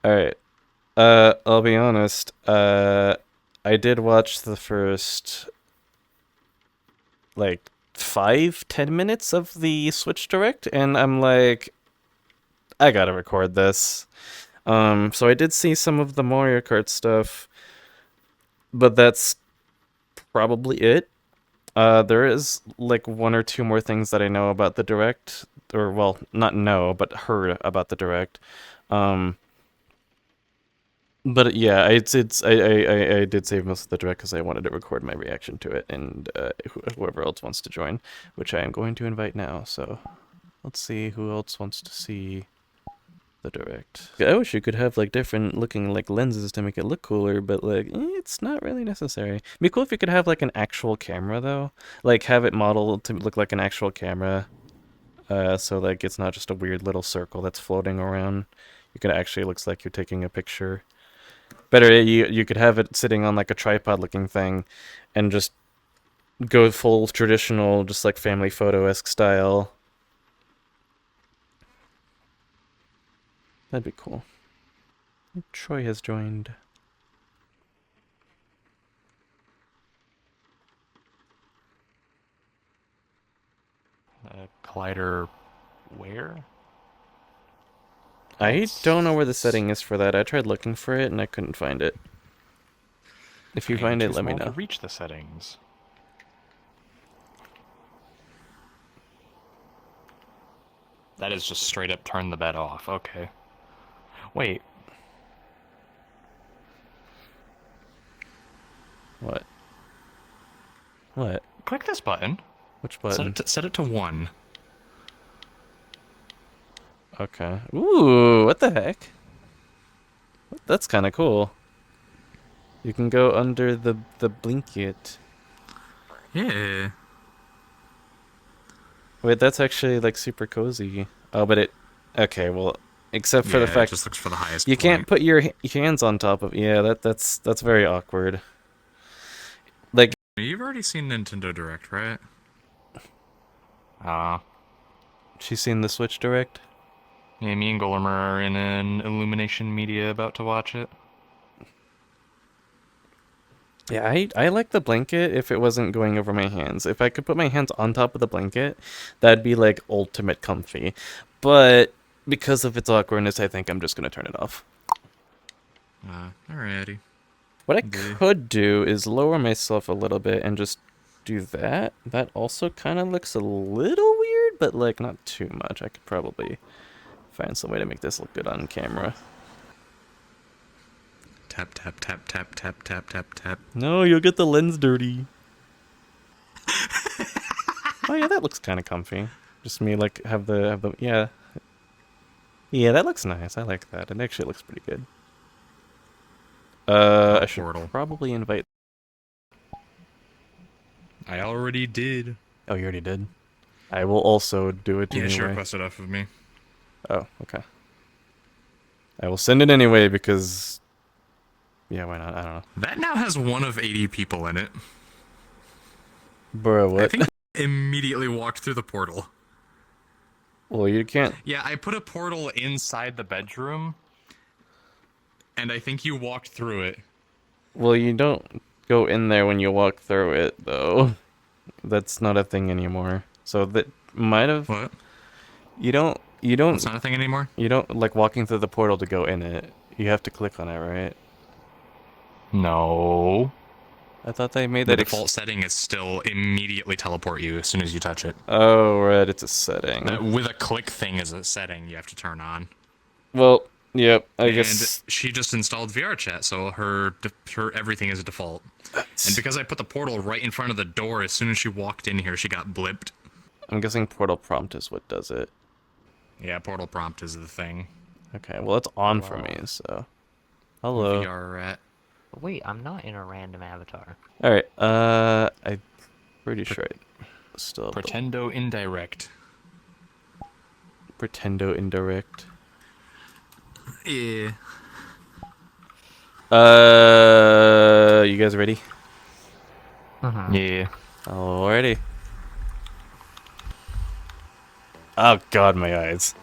Alright. I'll be honest. I did watch the first, like, 5-10 minutes of the Switch Direct, and I'm like, I gotta record this. So I did see some of the Mario Kart stuff, but that's probably it. There is, like, one or two more things that I know about the Direct, or, well, not know, but heard about the Direct. Um, But yeah, I did save most of the direct because I wanted to record my reaction to it, and whoever else wants to join, which I am going to invite now. So let's see who else wants to see the direct. I wish you could have like different looking like lenses to make it look cooler, but like it's not really necessary. It'd be cool if you could have like an actual camera though, like have it modeled to look like an actual camera. So like it's not just a weird little circle that's floating around. You could actually looks like you're taking a picture. Better, you could have it sitting on like a tripod looking thing and just go full traditional, just like family photo-esque style. That'd be cool. Troy has joined. Collider where? I don't know where the setting is for that. I tried looking for it and I couldn't find it. If you find it, let me know. To reach the settings. That is just straight up turn the bed off. Okay. Wait. What? What? Click this button. Which button? Set it to 1. Okay. Ooh, what the heck? That's kind of cool. You can go under the blanket. Yeah. Wait, that's actually like super cozy. Oh, but it. Okay, well, except for the fact it just looks for the highest you point. can't put your hands on top of. Yeah, that's very awkward. Like You've already seen Nintendo Direct, right? Ah. She's seen the Switch Direct. Yeah, me and Golemer are in an Illumination Media about to watch it. Yeah, I like the blanket if it wasn't going over my hands. If I could put my hands on top of the blanket, that'd be like ultimate comfy. But because of its awkwardness, I think I'm just gonna turn it off. Alrighty. What I could do is lower myself a little bit and just do that. That also kind of looks a little weird, but like not too much. I could probably find some way to make this look good on camera. Tap, tap, tap, tap, tap, tap, tap, tap. No, you'll get the lens dirty. Oh yeah, that looks kind of comfy. Just me like have the yeah. Yeah, that looks nice. I like that. It actually looks pretty good. I should probably invite. I already did. Oh, you already did. I will also do it anyway. Yeah, she requested off of me. Oh, okay. I will send it anyway because. Yeah, why not? I don't know. That now has one of 80 people in it. Bro, what? I think immediately walked through the portal. Well, you can't. Yeah, I put a portal inside the bedroom, and I think you walked through it. Well, you don't go in there when you walk through it, though. That's not a thing anymore. So that might have. What? You don't. It's not a thing anymore? You don't like walking through the portal to go in it. You have to click on it, right? No. I thought they made that. The default setting is still immediately teleport you as soon as you touch it. Oh, right, it's a setting. With a click thing is a setting you have to turn on. Well, yep, I guess. And she just installed VR chat, so her everything is default. And because I put the portal right in front of the door, as soon as she walked in here, she got blipped. I'm guessing portal prompt is what does it. Yeah, portal prompt is the thing. Okay, well, it's on for me, so. Hello. VR rat. Wait, I'm not in a random avatar. Alright, I'm pretty sure I still have Pretendo indirect. Pretendo indirect. Yeah. You guys ready? Yeah. Alrighty. Oh god, my eyes.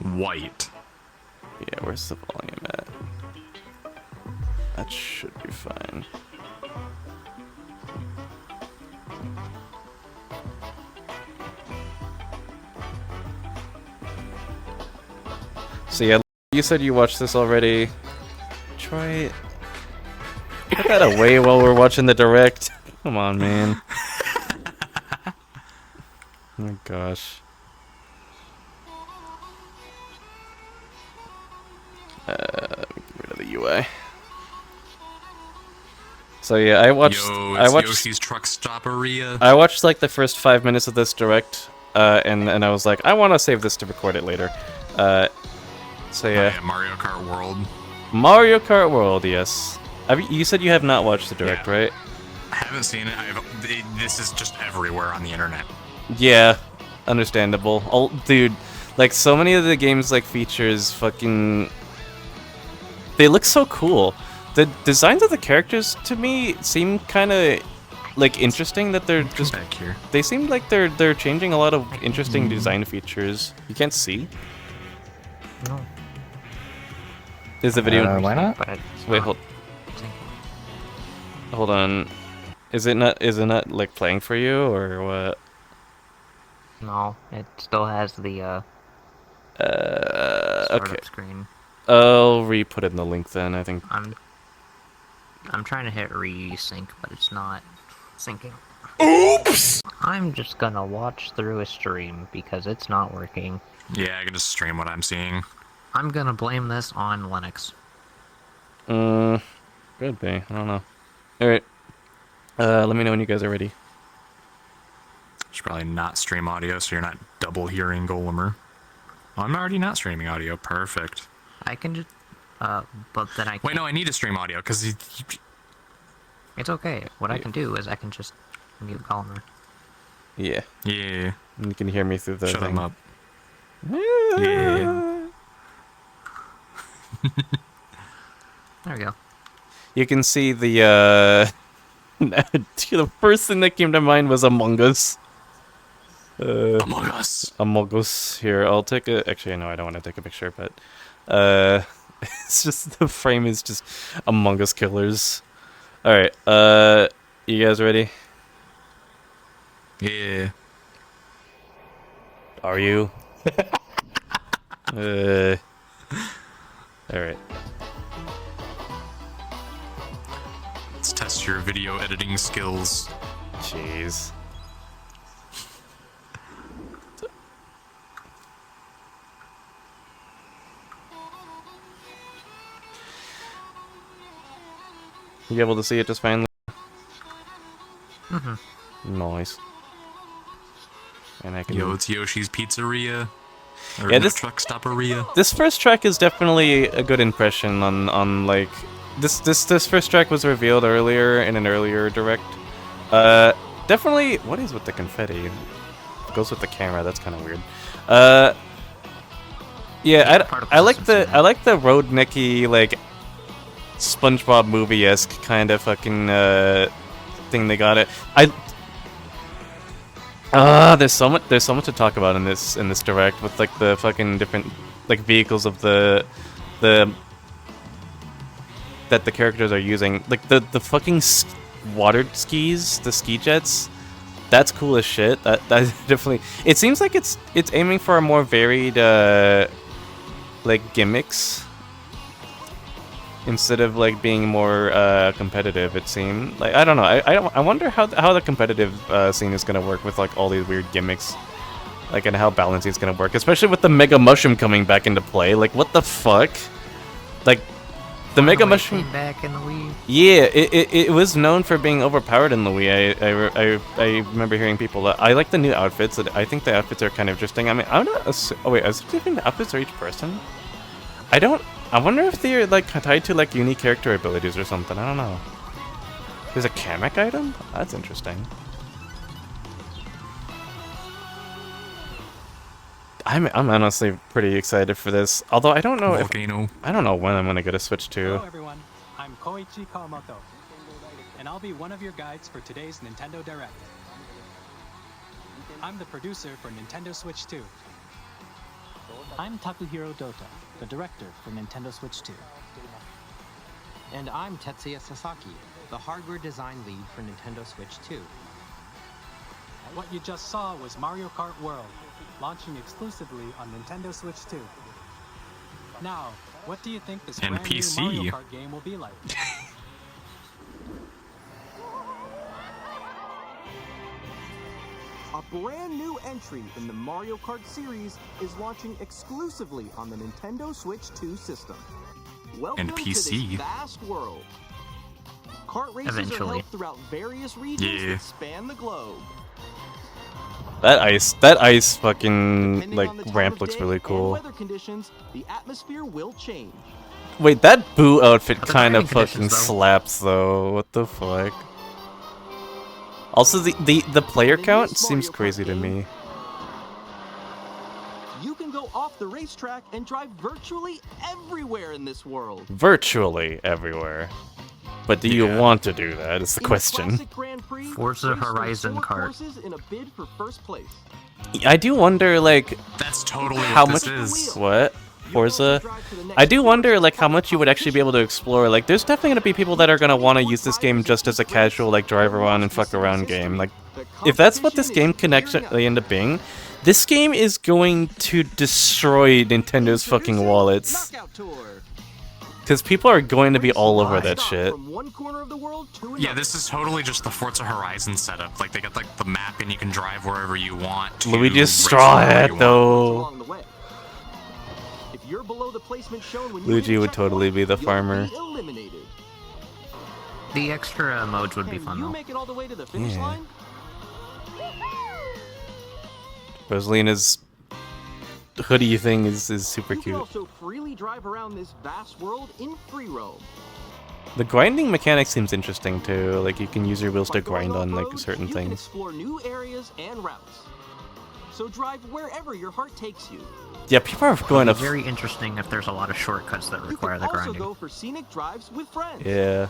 White. Yeah, where's the volume at? That should be fine. So yeah, you said you watched this already. Try it. Put that away while we're watching the direct. Come on, man. Oh my gosh. Get rid of the UI. So yeah, I watched. Yoshi's Truck Stopperia. I watched like the first 5 minutes of this direct, and I was like, I want to save this to record it later. So yeah. Oh, yeah, Mario Kart World. Mario Kart World, yes. You said you have not watched the direct, right? I haven't seen it. This is just everywhere on the internet. Yeah, understandable. Oh, dude, like so many of the games like features fucking. They look so cool. The designs of the characters to me seem kind of like interesting. That they're just. Back here. They seem like they're changing a lot of interesting design features. You can't see. No. Is the video? Why not? But Wait, hold on. Is it not like playing for you or what? no, it still has the Okay. startup screen. I'll re-put it in the link then. I think. I'm trying to hit resync, but it's not syncing. Oops! I'm just gonna watch through a stream because it's not working. Yeah, I can just stream what I'm seeing. I'm gonna blame this on Linux. Could be. I don't know. All right. Let me know when you guys are ready. Should probably not stream audio so you're not double hearing Golemer. Well, I'm already not streaming audio. Perfect. I can just, but then I Wait, can't. no, I need to stream audio because It's okay. What I can do is I can just mute Gallmer. Yeah. yeah, You can hear me through the shut thing. him up. Yeah. There we go. You can see the the first thing that came to mind was Among Us. Among Us. Among Us. Here, I'll take a. Actually, no, I don't want to take a picture, but it's just the frame is just Among Us killers. All right. You guys ready? Yeah. Are you? All right. Let's test your video editing skills. Jeez. You able to see it just fine? Nice. And I can. Yo, it's Yoshi's Pizzeria. Or Yeah, no, this- Truck Stopperia. This first track is definitely a good impression on like this first track was revealed earlier in an earlier direct. Definitely. What is with the confetti? It goes with the camera. That's kind of weird. Yeah, Part of I like consistency, the roadnecky like SpongeBob movie-esque kind of fucking thing they got it. There's so much to talk about in this direct with like the fucking different like vehicles of the that the characters are using, like the fucking water skis, the ski jets. That's cool as shit. That definitely. It seems like it's aiming for a more varied like gimmicks instead of like being more competitive. It seemed like I don't know. I wonder how the competitive scene is gonna work with like all these weird gimmicks, like and how balancing is gonna work, especially with the Mega Mushroom coming back into play. Like what the fuck? Like the Mega Finally Mushroom. came back in the Wii. Yeah, it was known for being overpowered in the Wii. I remember hearing people that I like the new outfits. I think the outfits are kind of interesting. I mean, I'm not. Oh wait, is it the outfits for each person? I wonder if they're like tied to like unique character abilities or something. I don't know. There's a Kamek item? That's interesting. I'm honestly pretty excited for this. Although I don't know Volcano. I don't know when I'm gonna get a Switch Hello 2. everyone, I'm Koichi Kawamoto, and I'll be one of your guides for today's Nintendo Direct. I'm the producer for Nintendo Switch 2. I'm Takuhiro Dota, the director for Nintendo Switch 2. And I'm Tetsuya Sasaki, the hardware design lead for Nintendo Switch 2. What you just saw was Mario Kart World, launching exclusively on Nintendo Switch 2. Now, what do you think this And brand PC. new Mario Kart game will be like? A brand new entry in the Mario Kart series is launching exclusively on the Nintendo Switch 2 system. Welcome And to PC. this vast world. Kart races Eventually. are held throughout various regions Yeah. that span the globe. That ice fucking Depending like on the time ramp of looks day really and cool. weather conditions, the atmosphere will change. Wait, that Boo outfit The kind of driving fucking conditions, though. slaps though. What the fuck? Also, the player In count this seems Mario Kart crazy to game, me. You can go off the racetrack and drive virtually everywhere in this world. Virtually everywhere. But do you Yeah. want to do that? Is the In the question. Classic Grand Prix, Forza race through Horizon 4 Kart. courses in a bid for first place. I do wonder, like, That's totally how what much this is. what You Forza. can also drive to the I next do course wonder, as like, how part of much you would actually be able to explore. Like, there's definitely gonna be people that are gonna want to use this game just as a casual, like, drive around and fuck around game. Like, if that's what this game can actually end up being, this game is going to destroy Nintendo's fucking wallets. Knockout Tour. Because people are going to be all over that Stop shit. From one corner of the world to Yeah, another. this is totally just the Forza Horizon setup. Like, they got, like, the map and you can drive wherever you want to. Luigi's race Straw wherever Hat, you want. though. Along the way. If you're below the placement shown when you Luigi hit a would totally checkpoint, be the you'll farmer. be eliminated. The extra modes would be Can fun you though. make it all the way to the finish Yeah. line? Rosalina's hoodie thing is super You can cute. also freely drive around this vast world in free roam. The grinding mechanic seems interesting too. Like you can use your wheels By to going grind on like off-road, certain you can things. explore new areas and routes. So drive wherever your heart takes you. Yeah, people are going to. It'd be very interesting if there's a lot of shortcuts that You require can the also grinding. go for scenic drives with friends. Yeah.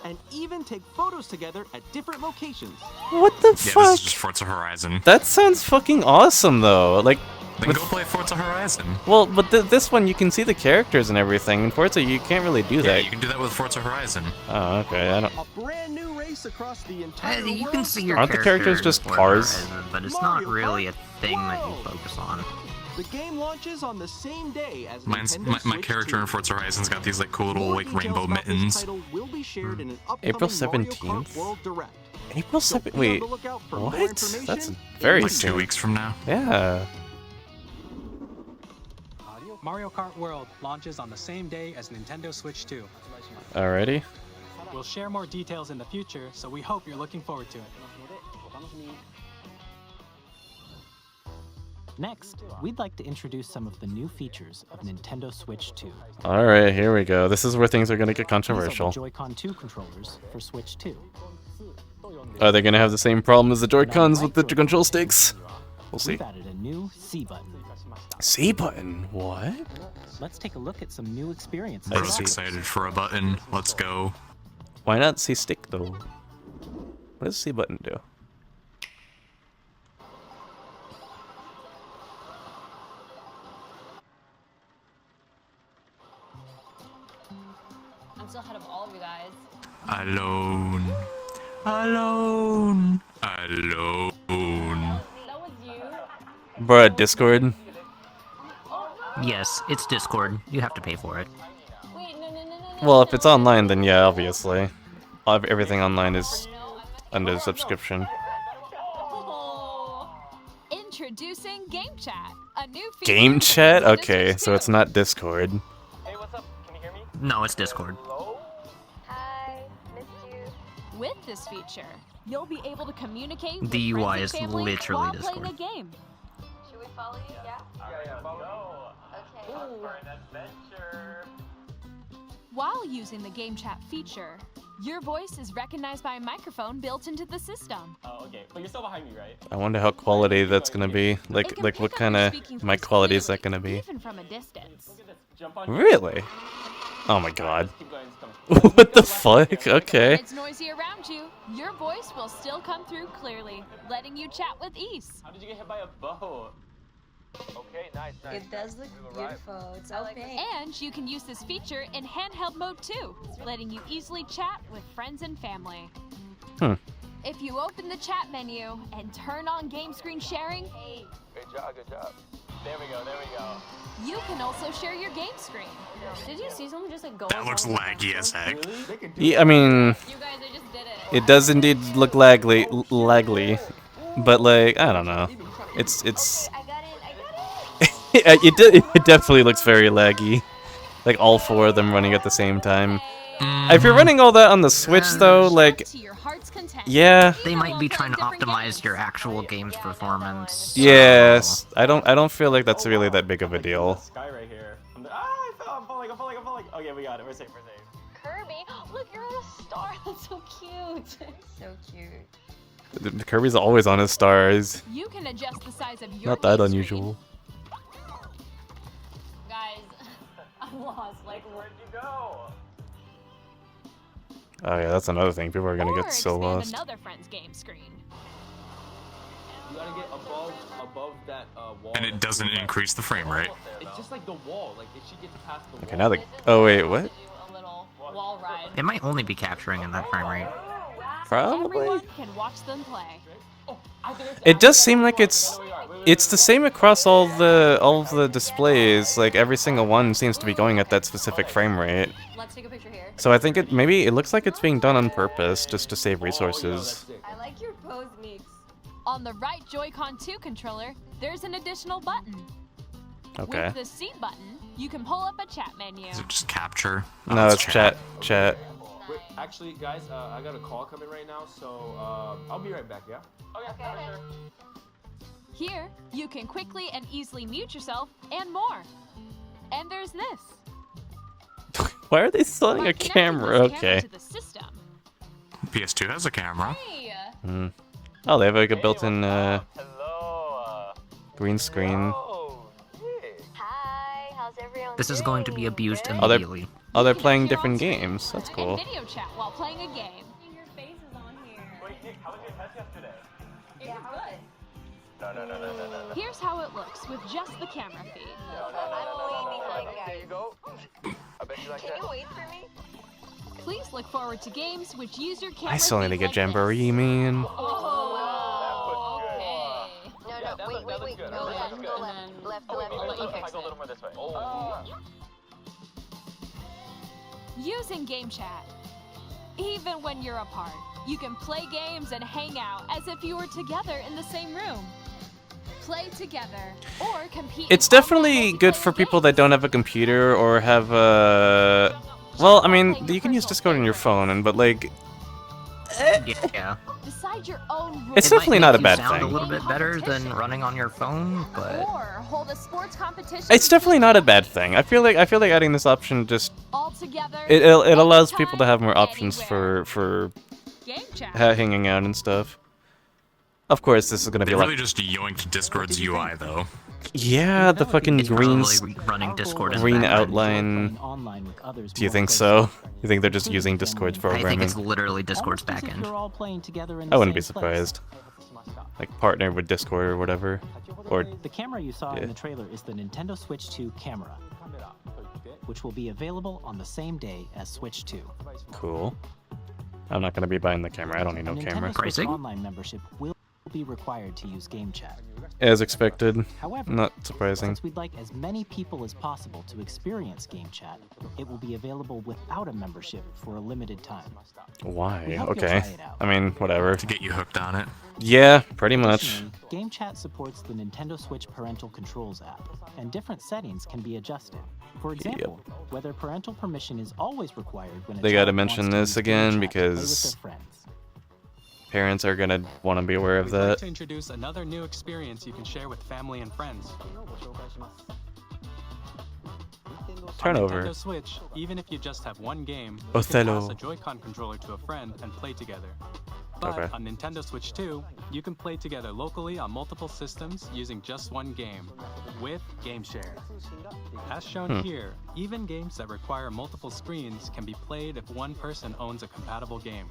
And even take photos together at different locations. What the Yeah, this fuck? is just Forza Horizon. That sounds fucking awesome though. Like, Then go play Forza Horizon. well, but this one you can see the characters and everything. In Forza, you can't really do Yeah, that. you can do that with Forza Horizon. Oh, okay. I don't. A brand new race across the entire world. You can see your Aren't the characters character just in Forza cars? Horizon, but it's not Mario really Kart a thing that you World. focus on. The game launches on the same day as Mine's, Nintendo my Switch character 2. in Forza Horizon's got these like cool little More like details rainbow about this mittens. title will be shared in an upcoming April Mario Kart 17th? World Direct. April So 7th. be on Wait. the lookout for more What? information That's in very Like soon. 2 weeks from now. Yeah. Mario Kart World launches on the same day as Nintendo Switch 2. Alrighty. We'll share more details in the future, so we hope you're looking forward to it. Next, we'd like to introduce some of the new features of Nintendo Switch 2. All right. Here we go. This is where things are gonna get These are the controversial. Joy-Con 2 controllers for Switch 2. Are they gonna have the same problem as the Joy-Cons with the control sticks? We'll see. We've added a new C button. C button. What? Let's take a look at some new experiences. I Bro's see. excited for a button. Let's go. Why not C stick though? What does C button do? I'm still ahead of all of you guys. Alone. Alone. Alone. That was you. Bruh, Discord. Yes, it's Discord. You have to pay for it. Wait, no. Well, if it's online, then yeah, obviously. Everything online is under subscription. Oh. Introducing GameChat, a new feature Game for chat? Nintendo Okay, Switch so 2. it's not Discord. No, it's Discord. Hi, missed you. With this feature, you'll be able to communicate with The friends UI and is family literally while Discord. playing a game. Should we follow you? Yeah. Okay. While using the GameChat feature, your voice is recognized by a microphone built into the system. Oh, okay. But you're still behind me, right? I wonder how quality that's gonna be. It Like can what pick up kind your of speaking mic voice quality is that clearly, gonna be? even from a distance. Look at this. Jump on. Really? Oh my god. Keep going. It's coming. What the fuck? Okay. When it's noisy around you, your voice will still come through clearly, letting you chat with ease. How did you get hit by a boat? Okay, nice. It does look beautiful. It's so pink. And you can use this feature in handheld mode too, letting you easily chat with friends and family. If you open the chat menu and turn on game screen sharing, Good job, good job. There we go, you can also share your game screen. Did you see someone just like go? That looks laggy as heck. Yeah, I mean, You guys, I just did it. it does indeed look lagly, but like I don't know. It's I got it. it definitely looks very laggy. Like all 4 of them running at the same time. If you're running all that on the Switch though, like To your heart's content. yeah. They might be trying to optimize your actual game's performance. so- Yes, I don't feel like that's really that big of a deal. Sky right here. I fell. I'm falling. Okay, we got it. We're safe. Kirby, look, you're on a star. That's so cute. So cute. Kirby's always on his stars. You can adjust the size of your Not that game unusual. Guys, I'm lost. Like, Where'd you go? Oh yeah, that's another thing. People are gonna Or get so expand lost. another friend's game screen. You gotta get above that wall. And it doesn't increase the frame rate. It's just like the wall. Like if she gets past the Okay, wall. now the. Oh wait, what? do a little wall ride. It might only be capturing in that frame rate. Probably. Everyone can watch them play. It does seem like it's the same across all of the displays. Like every single one seems to be going at that specific frame rate. Let's take a picture here. So I think it looks like it's being done on purpose just to save resources. I like your pose, Meeks. On the right Joy-Con 2 controller, there's an additional button. Okay. With the C button, you can pull up a chat menu. Is it just capture? Oh, No, it's chat. Wait, actually, guys, I got a call coming right now, so I'll be right back. Yeah. Okay. Here, you can quickly and easily mute yourself and more. And there's this. Why are they selling By a connecting camera? this camera Okay. to the system. PS2 has a camera. Hey, Oh, they have like a built-in Hello. green screen. Hi, how's everyone? This is going to be abused Good? Oh, they're- immediately. Oh, they're You can playing appear different on screen games. That's cool. And video chat while playing a game. Your face is on here. Wait, Nick, how was your test yesterday? It was good. No. Here's how it looks with just the camera feed. I'm waiting like There you that. go. I bet you like Can that. you wait for me? Please look forward to games which use your camera I still need to feed get like Jamboree, man. Oh, okay. No, wait. good. Go left, That's go good. left. Oh, wait, I'll let you if I fix go a it. little more this way. Oh. Using GameChat. Even when you're apart, you can play games and hang out as if you were together in the same room. Play together or compete. It's in online definitely good for multiplayer people that games. don't have a computer or have a. Well, I mean, you can use Discord on your phone, but like, Yeah. Decide your own rules. It's It might definitely not a make you bad sound thing. a little bit better than running on your phone, but Or hold a sports competition. it's definitely not a bad thing. I feel like adding this option just all together. it allows people to have more options anytime, for GameChat. hanging out and stuff. Of course, this is gonna They be a lot. really just yoinked Discord's UI though. Yeah, the fucking it's green probably running Discord in the green background. outline. Online with others Do you more think closely. so? You think they're just using Discord's I think programming? it's literally Discord's Almost as if backend. you're all playing together in I the wouldn't be same place. surprised. Like partner with Discord or whatever, or The camera you saw Yeah. in the trailer is the Nintendo Switch 2 camera, which will be available on the same day as Switch 2. cool. I'm not gonna be buying the camera. I don't need no A Nintendo camera. Switch Pricing? Online membership will be required to use GameChat. As expected. However, Not surprising. since we'd like as many people as possible to experience GameChat, it will be available without a membership for a limited time. We Why? hope you'll Okay. try it out. I mean, whatever. To get you hooked on it. Yeah, pretty much. Additionally, GameChat supports the Nintendo Switch Parental Controls app, and different settings can be adjusted. For example, whether parental permission is always required when a They child gotta wants mention to this use again GameChat to play with because their friends. parents are gonna want to be aware of We'd that. like to introduce another new experience you can share with family and friends. Turn On over. Nintendo Switch, even if you just have one game, you Othello. can pass a Joy-Con controller to a friend and play together. But Okay. on Nintendo Switch 2, you can play together locally on multiple systems using just one game, with GameShare. As shown here, even games that require multiple screens can be played if one person owns a compatible game.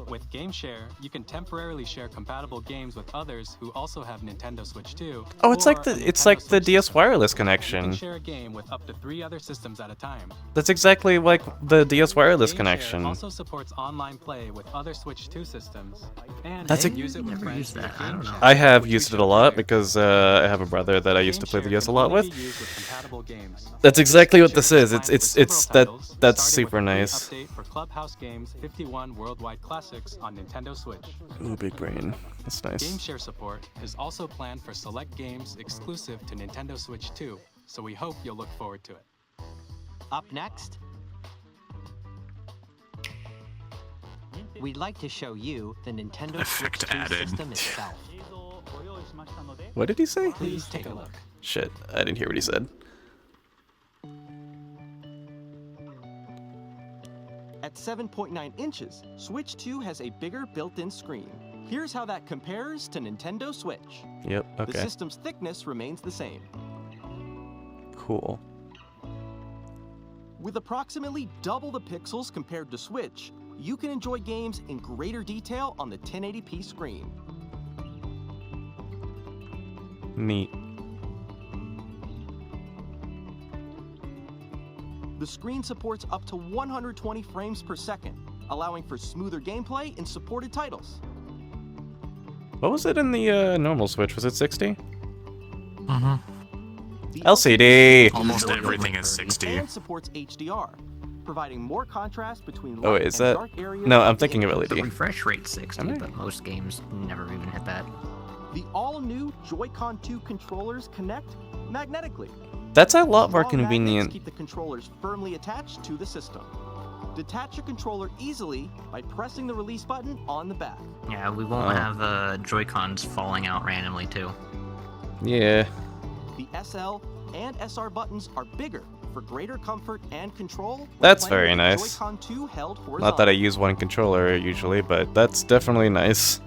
With GameShare, you can temporarily share compatible games with others who also have Nintendo Switch 2. Oh, it's like or a the Nintendo Switch DS system. wireless You connection. can share a game with up to 3 other systems at a time. That's exactly like the DS wireless GameShare connection. also supports online play with other Switch 2 systems. And That's you a- can use it with Never friends used via that. I don't know. GameChat, I have which used we it a showed lot earlier. because I have a brother that I used to play the GameShare DS a can lot only with. be used with compatible games. That's exactly what this Share is. combines It's with several titles, that's starting with super a free nice. Update for Clubhouse Games 51 Worldwide Classics on Nintendo Switch. Ooh, big brain. That's nice. GameShare support is also planned for select games exclusive to Nintendo Switch 2, so we hope you'll look forward to it. Up next, we'd like to show you the Nintendo Effect Switch 2 added. system itself. What did he say? Please take a look. Shit, I didn't hear what he said. At 7.9 inches, Switch 2 has a bigger built-in screen. Here's how that compares to Nintendo Switch. Yep, The okay. system's thickness remains the same. Cool. With approximately double the pixels compared to Switch, you can enjoy games in greater detail on the 1080p screen. Neat. The screen supports up to 120 frames per second, allowing for smoother gameplay in supported titles. What was it in the normal Switch? Was it 60? Mm-hmm. The LCD! Almost LCD everything is 60. and supports HDR, providing more contrast between Oh, light is and that? dark areas. No, I'm of the thinking of image. The LED. refresh rate's 60, Am I? but most games never even hit that. The all-new Joy-Con 2 controllers connect magnetically. That's a lot more Long magnets convenient. keep the controllers firmly attached to the system. Detach your controller easily by pressing the release button on the back. Yeah, we won't Oh. have Joy-Cons falling out randomly, too. Yeah. The SL and SR buttons are bigger for greater comfort and control. when That's playing very with nice. Joy-Con 2 held Not horizontally. that I use one controller usually, but that's definitely nice.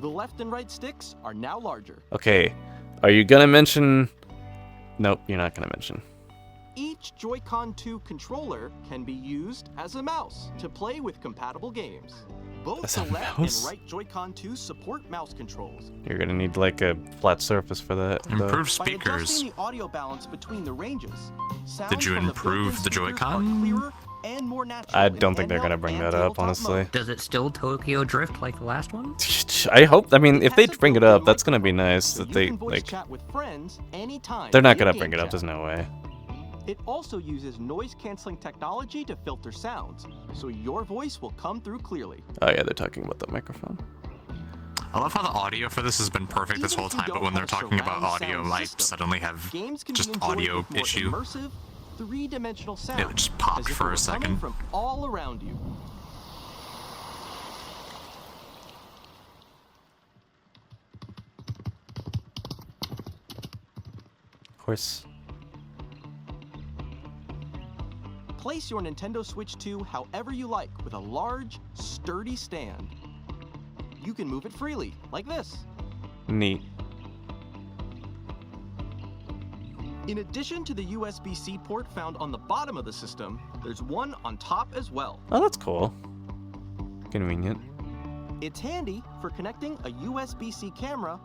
The left and right sticks are now larger. Okay, are you gonna mention... Nope, you're not gonna mention. Each Joy-Con 2 controller can be used as a mouse to play with compatible games. Both As the a left mouse? and right Joy-Con 2 support mouse controls. You're gonna need like a flat surface for that. though. Improved By speakers. adjusting the audio balance between the ranges, sounds Did you from the improve built-in the speakers Joy-Con? are clearer and more natural I in don't think they're handheld gonna bring and that up, tabletop honestly. mode. Does it still Tokyo Drift like the last one? I hope. I mean, It if they has a bring it built-in up, that's gonna be microphone, nice. so That you they can voice like. chat with friends anytime They're not via gonna bring it up. GameChat. There's no way. It also uses noise-canceling technology to filter sounds, so your voice will come through clearly. Oh yeah, they're talking about the microphone. I love how the audio for this has been perfect this Even whole if you time, but don't when they're have a talking about surround audio, sound I system, suddenly have Games can just be enjoyed audio with more issue. immersive, three-dimensional sound. It just popped as if for it a were second. coming from all around you. Of course. Place your Nintendo Switch 2 however you like with a large, sturdy stand. You can move it freely, like this. Neat. In addition to the USB-C port found on the bottom of the system, there's one on top as well. Oh, that's cool. Convenient. It's handy for connecting a USB-C camera.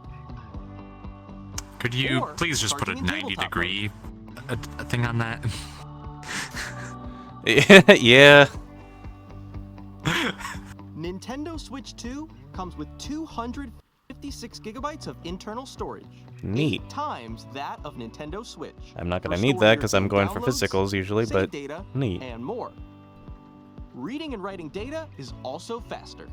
Could you Or please just put a starting in 90 tabletop degree a thing on that? Yeah. Nintendo Switch 2 comes with 256 gigabytes of internal storage. Neat. 8 times that of Nintendo Switch. I'm not gonna For need storing that your because I'm game going for downloads, physicals usually, save but data, neat. and more. Reading and writing data is also faster.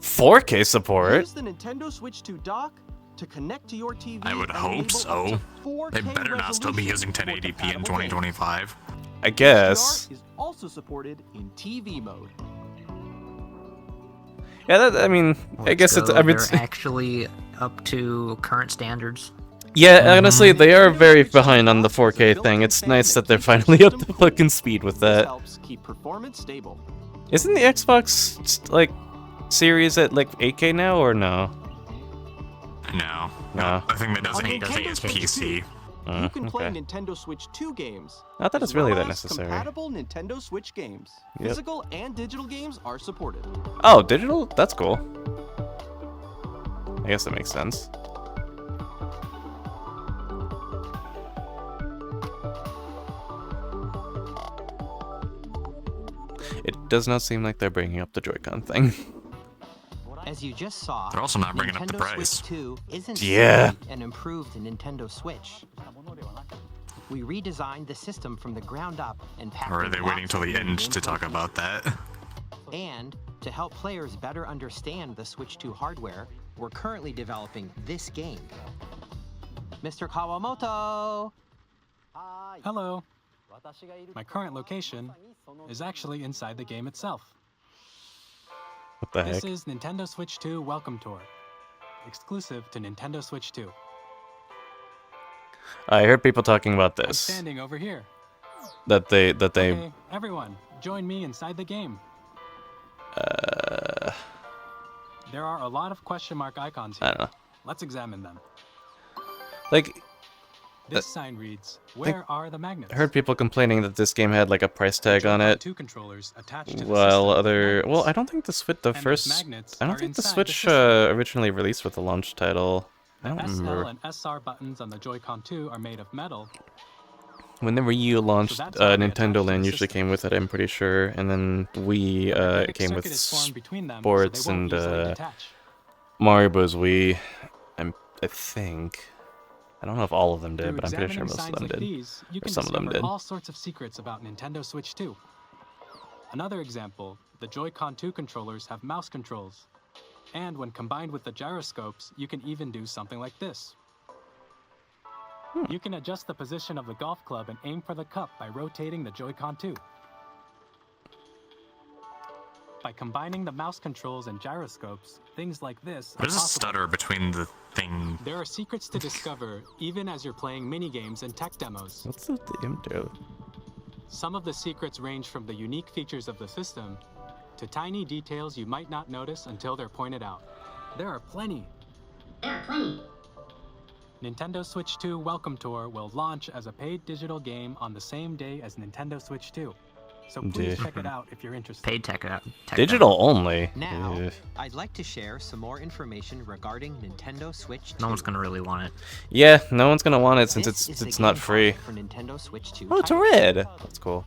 4K support. Use the Nintendo Switch 2 dock to connect to your TV. I would and hope enable so. up to 4K They better not still be using resolution for 1080p in compatible games. 2025. I guess. HDR is also supported in TV mode. Yeah, I mean, I guess it's. I mean, they're actually up to current standards. yeah. Honestly, they are very behind on the 4K thing. It's nice that they're finally up to fucking speed with This that. helps keep performance stable. Isn't the Xbox like series at like 8K now or no? No. No. I think that does On 8K Nintendo is Switch PC. 2, you can play Okay. Nintendo Switch 2 games. Not that as it's really well that as necessary. Compatible Nintendo Switch games. Yep. Physical and digital games are supported. Oh, digital? That's cool. I guess that makes sense. It does not seem like they're bringing up the Joy-Con thing. As you just saw, They're also not bringing up the Nintendo price. Switch 2 isn't Yeah. simply an improved Nintendo Switch. We redesigned the system from the ground up and packed Or are in they waiting lots till of the new end to gameplay talk about that? And to help players better understand the Switch 2 hardware, we're currently developing this game. Mr. Kawamoto! Hello. My current location is actually inside the game itself. What the This heck? is Nintendo Switch 2 Welcome Tour, exclusive to Nintendo Switch 2. I heard people talking about I'm this. standing over here. That they Okay, everyone, join me inside the game. There are a lot of question mark icons I here. don't know. Let's examine them. Like, This sign reads, "Where are the magnets?" I heard people complaining that this game had like a price tag on Joy-Con it. 2 controllers attached to the While system other, with well, magnets. I don't think the Switch, the And those first, magnets I don't are think the inside the Switch system. originally released with the launch title. I The don't SL remember. and SR buttons on the Joy-Con 2 are made of metal. When the Wii U launched, that's how they attach Nintendo to Land the usually system. came with it, I'm pretty sure. And then Wii A magnetic came with circuit is formed between them, so sports they and won't easily detach. Mario Bros. Wii. I think. I don't know if all of them did, Through but I'm pretty sure examining most of signs them like did. these, you Or can some of them discover did. all sorts of secrets about Nintendo Switch 2. Another example, the Joy-Con 2 controllers have mouse controls. And when combined with the gyroscopes, you can even do something like this. You can adjust the position of the golf club and aim for the cup by rotating the Joy-Con 2. By combining the mouse controls and gyroscopes, things like this are There's a possible. stutter between the thing. There are secrets to discover, even as you're playing minigames and tech demos. What's the intro? Some of the secrets range from the unique features of the system to tiny details you might not notice until they're pointed out. There are plenty. Nintendo Switch 2 Welcome Tour will launch as a paid digital game on the same day as Nintendo Switch 2. So please Dude. check it out if you're interested. Paid tech out. Digital only. Now, Ugh. I'd like to share some more information regarding Nintendo Switch 2. No one's gonna really want it. Yeah, no one's gonna want it since This is it's the not game free. card for Nintendo Switch 2 Oh, it's a titles. red. That's cool.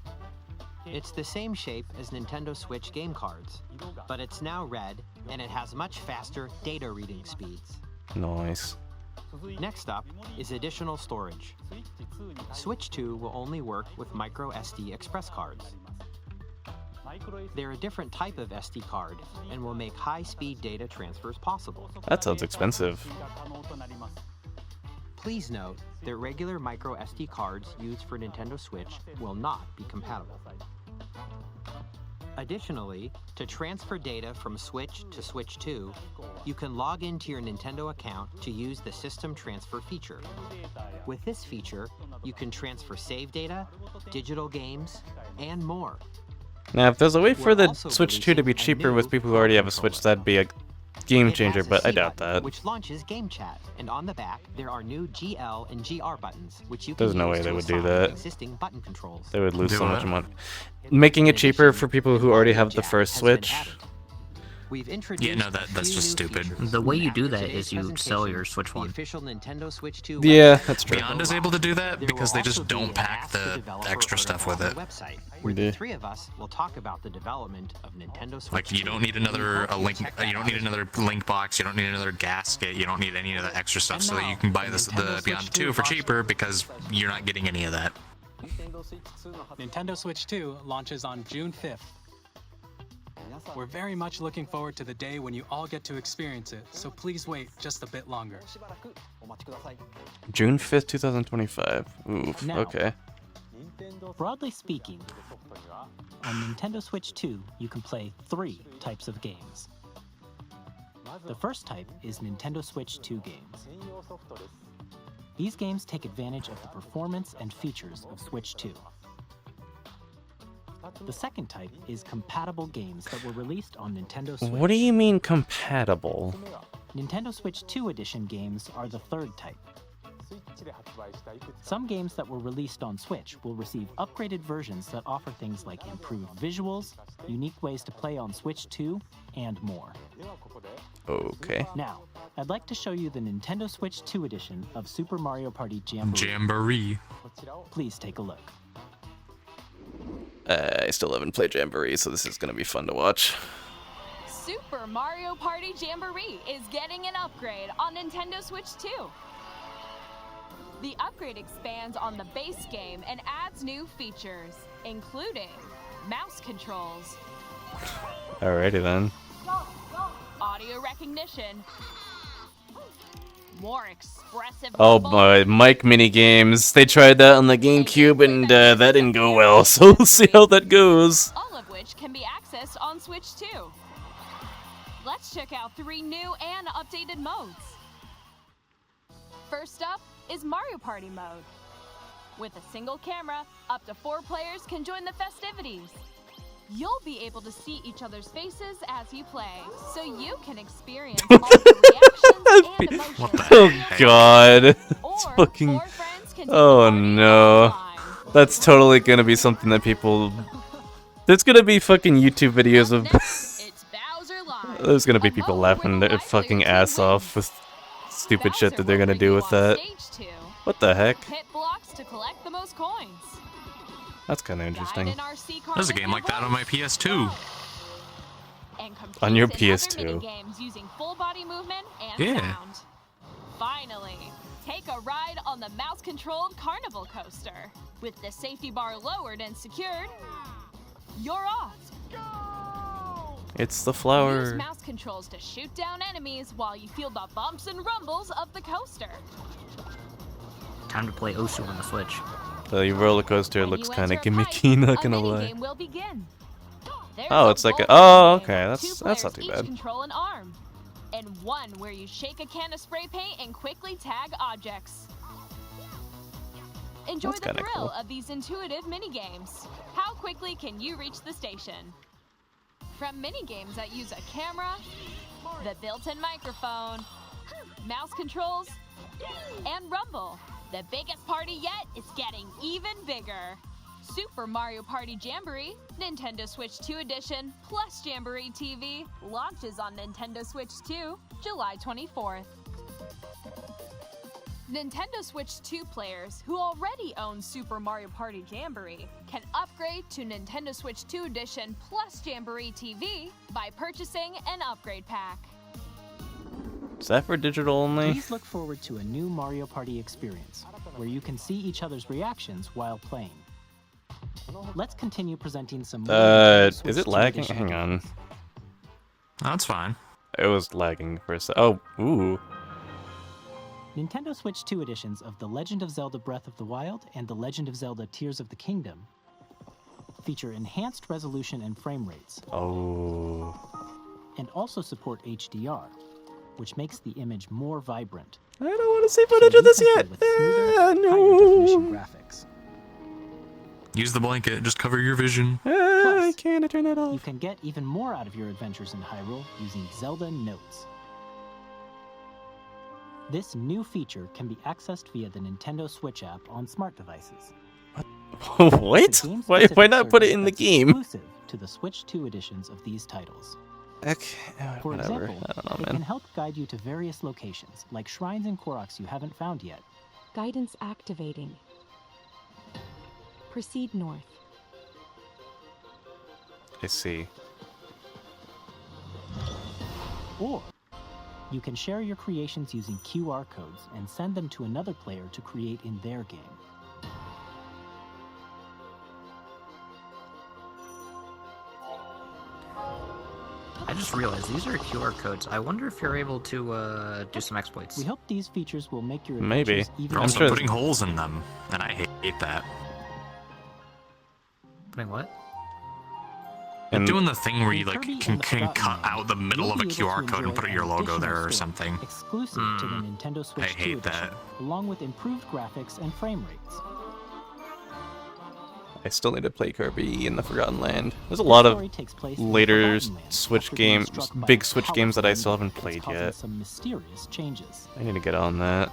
It's the same shape as Nintendo Switch game cards, but it's now red and it has much faster data reading speeds. Nice. Next up is additional storage. Switch 2 will only work with micro SD express cards. They're a different type of SD card and will make high-speed data transfers possible. That sounds expensive. Please note that regular micro SD cards used for Nintendo Switch will not be compatible. Additionally, to transfer data from Switch to Switch 2, you can log into your Nintendo account to use the System Transfer feature. With this feature, you can transfer save data, digital games, and more. Now, if there's a way for We're the also Switch 2 to be releasing a cheaper with new people who already have a controller. Switch, that'd be a game It changer, has a but I C doubt button, that. Which launches GameChat, and on the back there are new GL and GR buttons, which you There's can no use way they to would do assign that. Existing button controls. They would lose Do so what? much money. Making it In cheaper addition, for people who an already audio have the jack first has been Switch. added. We've introduced Yeah, no, a that's few just new stupid. features. The way you do After that today's is you sell presentation, your Switch the One. official Nintendo Switch 2 Yeah, website that's true. will Beyond go is able to live. do that There because will they just also be don't an pack Ask the the Developer extra stuff with article it. on the website, where Yeah. the three of us will talk about the development of Nintendo Switch Like you 2. don't need another We hope you'll link. check that You don't out need as another link box. You don't need another gasket. You don't need any of the extra stuff, And so that now, you can buy the this Nintendo the Switch Beyond 2 2 for box. cheaper because you're not getting any of that. Nintendo Switch 2 launches on June 5th. We're very much looking forward to the day when you all get to experience it, so please wait just a bit longer. June 5th, 2025. Oof, Now. okay. Broadly speaking, on Nintendo Switch 2, you can play 3 types of games. The first type is Nintendo Switch 2 games. These games take advantage of the performance and features of Switch 2. The second type is compatible games that were released on Nintendo Switch. What do you mean compatible? Nintendo Switch 2 edition games are the third type. Some games that were released on Switch will receive upgraded versions that offer things like improved visuals, unique ways to play on Switch 2, and more. Okay. Now, I'd like to show you the Nintendo Switch 2 edition of Super Mario Party Jamboree. Jamboree. Please take a look. I still haven't played Jamboree, so this is gonna be fun to watch. Super Mario Party Jamboree is getting an upgrade on Nintendo Switch 2. The upgrade expands on the base game and adds new features, including mouse controls, Alrighty then. audio recognition, more expressive Oh rumble, boy, mic mini games. They tried that on the GameCube and that didn't go well, so we'll see how that goes. all of which can be accessed on Switch 2. Let's check out 3 new and updated modes. First up is Mario Party mode. With a single camera, up to 4 players can join the festivities. You'll be able to see each other's faces as you play, so you can experience all the reactions and emotions. What the Oh heck? god. It's Or fucking... 4 friends can Oh take part in no. offline. That's totally gonna be something that people... There's gonna be fucking YouTube videos of... Next, it's Bowser Live. There's gonna be A people mode where laughing the their live fucking players ass can win. off with stupid shit that Bowser they're will gonna do bring with you on that. stage to What the heck? hit blocks to collect the most coins. That's kinda Ride interesting. an RC car There's a with game your like that on my voice. PS2. And compete On your in other PS2. minigames using full body movement and Yeah. sound. Finally, take a ride on the mouse-controlled carnival coaster. With the safety bar lowered and secured, you're off. It's the Use flower. mouse controls to shoot down enemies while you feel the bumps and rumbles of the coaster. Time to play Osu on the Switch. The roller coaster When looks you kinda enter a pipe, gimmicky, not a gonna lie. minigame will begin. There's Oh, it's like a... bowling Oh, game. okay, 2 that's not players too each bad. control an arm. And one where you shake a can of spray paint and quickly tag objects. Enjoy That's the kinda thrill cool. of these intuitive mini-games. How quickly can you reach the station? From mini-games that use a camera, the built-in microphone, mouse controls, and rumble, the biggest party yet is getting even bigger. Super Mario Party Jamboree, Nintendo Switch 2 Edition, plus Jamboree TV, launches on Nintendo Switch 2, July 24th. Nintendo Switch 2 players who already own Super Mario Party Jamboree can upgrade to Nintendo Switch 2 Edition plus Jamboree TV by purchasing an upgrade pack. Is that for digital only? Please look forward to a new Mario Party experience, where you can see each other's reactions while playing. Let's continue presenting some more Nintendo Switch Is it 2 lagging? edition Hang on. games. That's fine. It was lagging for a sec. Oh, ooh. Nintendo Switch 2 editions of The Legend of Zelda Breath of the Wild and The Legend of Zelda Tears of the Kingdom feature enhanced resolution and frame rates, Oh. and also support HDR, which makes the image more vibrant. I don't want to see so footage you of this can play yet. with smoother, Ah, higher definition no. graphics. Use the blanket. Just cover your vision. Ah, I Plus, can't turn that You off. can get even more out of your adventures in Hyrule using Zelda Notes. This new feature can be accessed via the Nintendo Switch app on smart devices. What? It's a Why game-specific not put it service in the that's game? Exclusive to the Switch 2 editions of these titles. Okay, For whatever. example, I don't know, it can man. help guide you to various locations, like shrines and Koroks you haven't found yet. Guidance activating. Proceed north. I see. Or you can share your creations using QR codes and send them to another player to create in their game. I just realized these are QR codes. I wonder if you're able to do some exploits. We hope these features will make your Maybe. adventures even They're I'm also sure- putting holes in them, and I hate that. Putting what? They're And doing the thing where you like Kirby can and the cut Forgotten out the middle You'll of a be able QR to code and enjoy put your an logo additional there or story something. exclusive to the Nintendo Switch 2 hate edition, that. along with improved graphics and frame rates. I still need to play Kirby in the Forgotten Land. There's a lot of later Switch games, big Switch games that I still haven't played yet. Some mysterious changes. I need to get on that.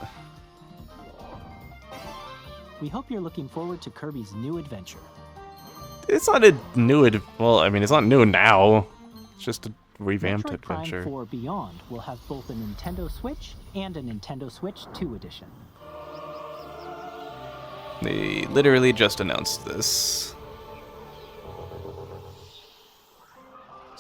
We hope you're looking forward to Kirby's new adventure. It's not a new well, I mean, it's not new now. It's just a revamped Metroid adventure. Prime 4 Beyond will have both a Nintendo Switch and a Nintendo Switch 2 edition. They literally just announced this.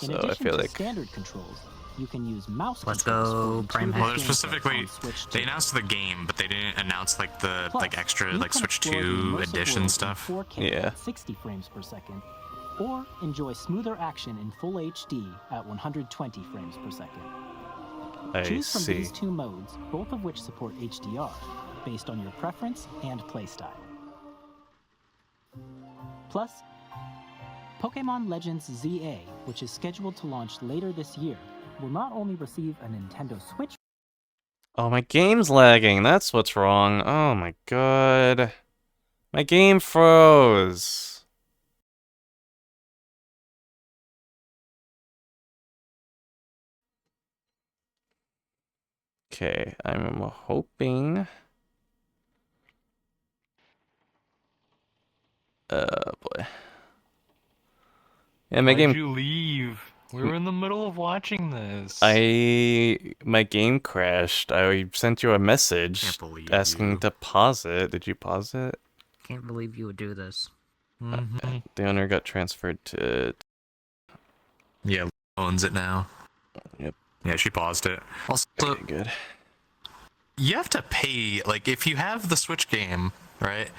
In So I addition feel to like standard controls, you can use mouse Let's controls go, for Prime intuitive Well, they're gameplay specifically on Switch 2. they announced the game, but they didn't announce like the Plus, like extra you like can Switch explore the 2 immersive edition world stuff. in 4K Yeah. at 60 frames per second, or enjoy smoother action in full HD at 120 frames per second. I Choose from see. these two modes, both of which support HDR, based on your preference and playstyle. Plus, Pokémon Legends ZA, which is scheduled to launch later this year, will not only receive a Nintendo Switch. Oh, my game's lagging. That's what's wrong. Oh my god. My game froze. Okay, I'm hoping. Boy. Yeah, my Why'd game. you leave? We were in the middle of watching this. My game crashed. I sent you a message Can't believe asking you. to pause it. Did you pause it? Can't believe you would do this. The owner got transferred to. Yeah, owns it now. Yep. Yeah, she paused it. Also, Okay, good. you have to pay, like, if you have the Switch game, right,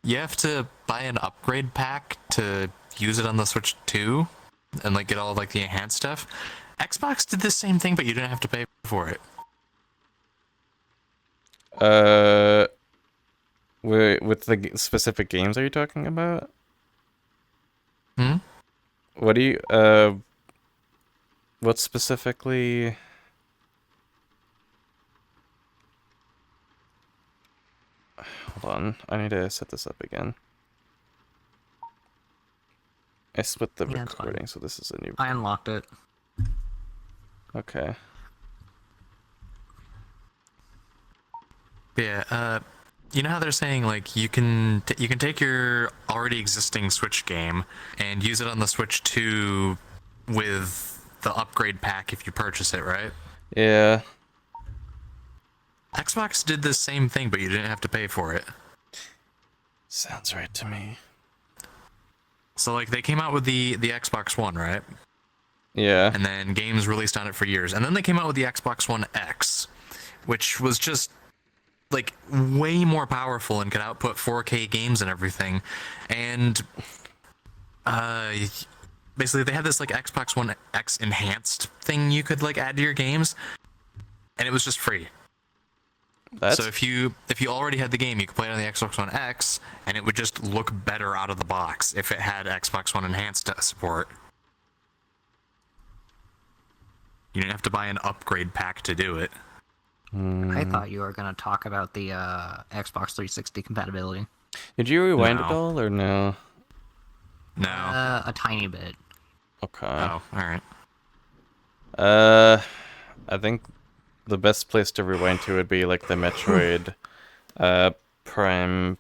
you have to buy an upgrade pack to use it on the Switch 2 and, like, get all, like, the enhanced stuff. Xbox did the same thing, but you didn't have to pay for it. With the specific games are you talking about? Hmm? What do you, what specifically? Hold on, I need to set this up again. I split the Yeah, it's fine. recording, so this is a new. I unlocked it. Okay. Yeah, you know how they're saying, like, you can take your already existing Switch game and use it on the Switch 2 with the upgrade pack if you purchase it, right? Yeah. Xbox did the same thing, but you didn't have to pay for it. Sounds right to me. So, like, they came out with the Xbox One, right? Yeah. And then games released on it for years. And then they came out with the Xbox One X, which was just, like, way more powerful and could output 4K games and everything. And, basically, they had this, like, Xbox One X enhanced thing you could, like, add to your games. And it was just free. That's... So if you already had the game, you could play it on the Xbox One X, and it would just look better out of the box if it had Xbox One Enhanced support. You didn't have to buy an upgrade pack to do it. I thought you were going to talk about the Xbox 360 compatibility. Did you rewind No. it all, or no? No. A tiny bit. Okay. Oh, alright. I think the best place to rewind to would be like the Metroid Prime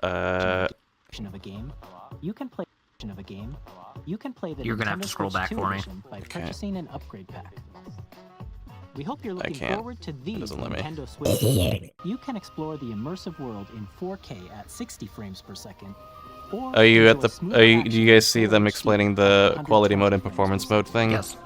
Of a game, you can play of a game. You can play the You're gonna have Nintendo to scroll Switch back 2 for me. edition by Okay. purchasing an upgrade pack. We hope you're I looking can't. forward to these doesn't let me. Nintendo Switch. You can explore the immersive world in 4K at 60 frames per second. Or Are you at enjoy the? smoother Do action you guys in see full them HD explaining at the 120 quality mode and frames per performance mode thing? Yes.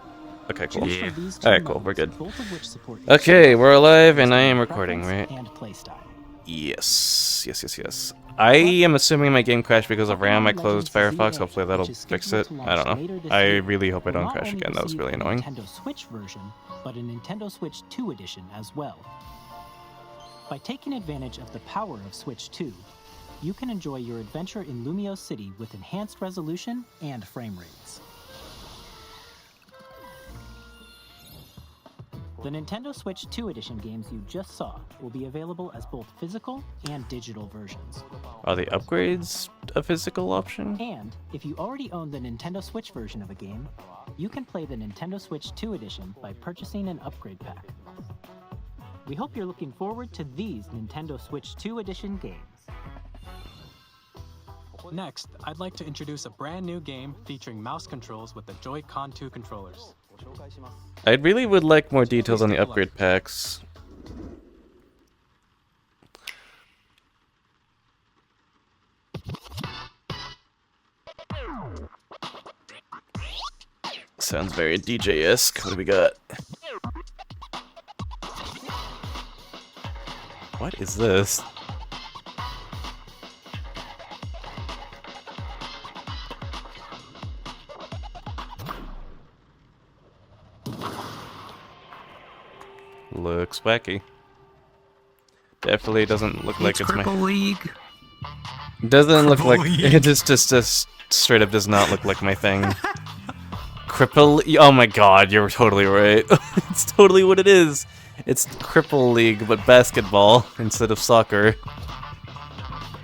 Okay, cool. Choose Yeah. from these two Alright, cool. modes, We're good. both of which support Okay, HDR, we're alive, and based I on am your recording, preference right? And playstyle. Yes. Yes. I am assuming my game crashed because of RAM. I closed Firefox. Hopefully that'll fix it. I don't know. I really hope I will don't not crash only again. That was receive really a annoying. Nintendo Switch version, but a Nintendo Switch 2 edition as well. By taking advantage of the power of Switch 2, you can enjoy your adventure in Lumio City with enhanced resolution and frame rates. The Nintendo Switch 2 Edition games you just saw will be available as both physical and digital versions. Are the upgrades a physical option? And if you already own the Nintendo Switch version of a game, you can play the Nintendo Switch 2 Edition by purchasing an upgrade pack. We hope you're looking forward to these Nintendo Switch 2 Edition games. Next, I'd like to introduce a brand new game featuring mouse controls with the Joy-Con 2 controllers. I really would like more details on the upgrade packs. Sounds very DJ-esque. What do we got? What is this? Looks wacky. Definitely doesn't look like it's my League. Doesn't look like League. it just straight up does not look like my thing. Cripple. Oh my god, you're totally right. It's totally what it is. It's Cripple League, but basketball instead of soccer.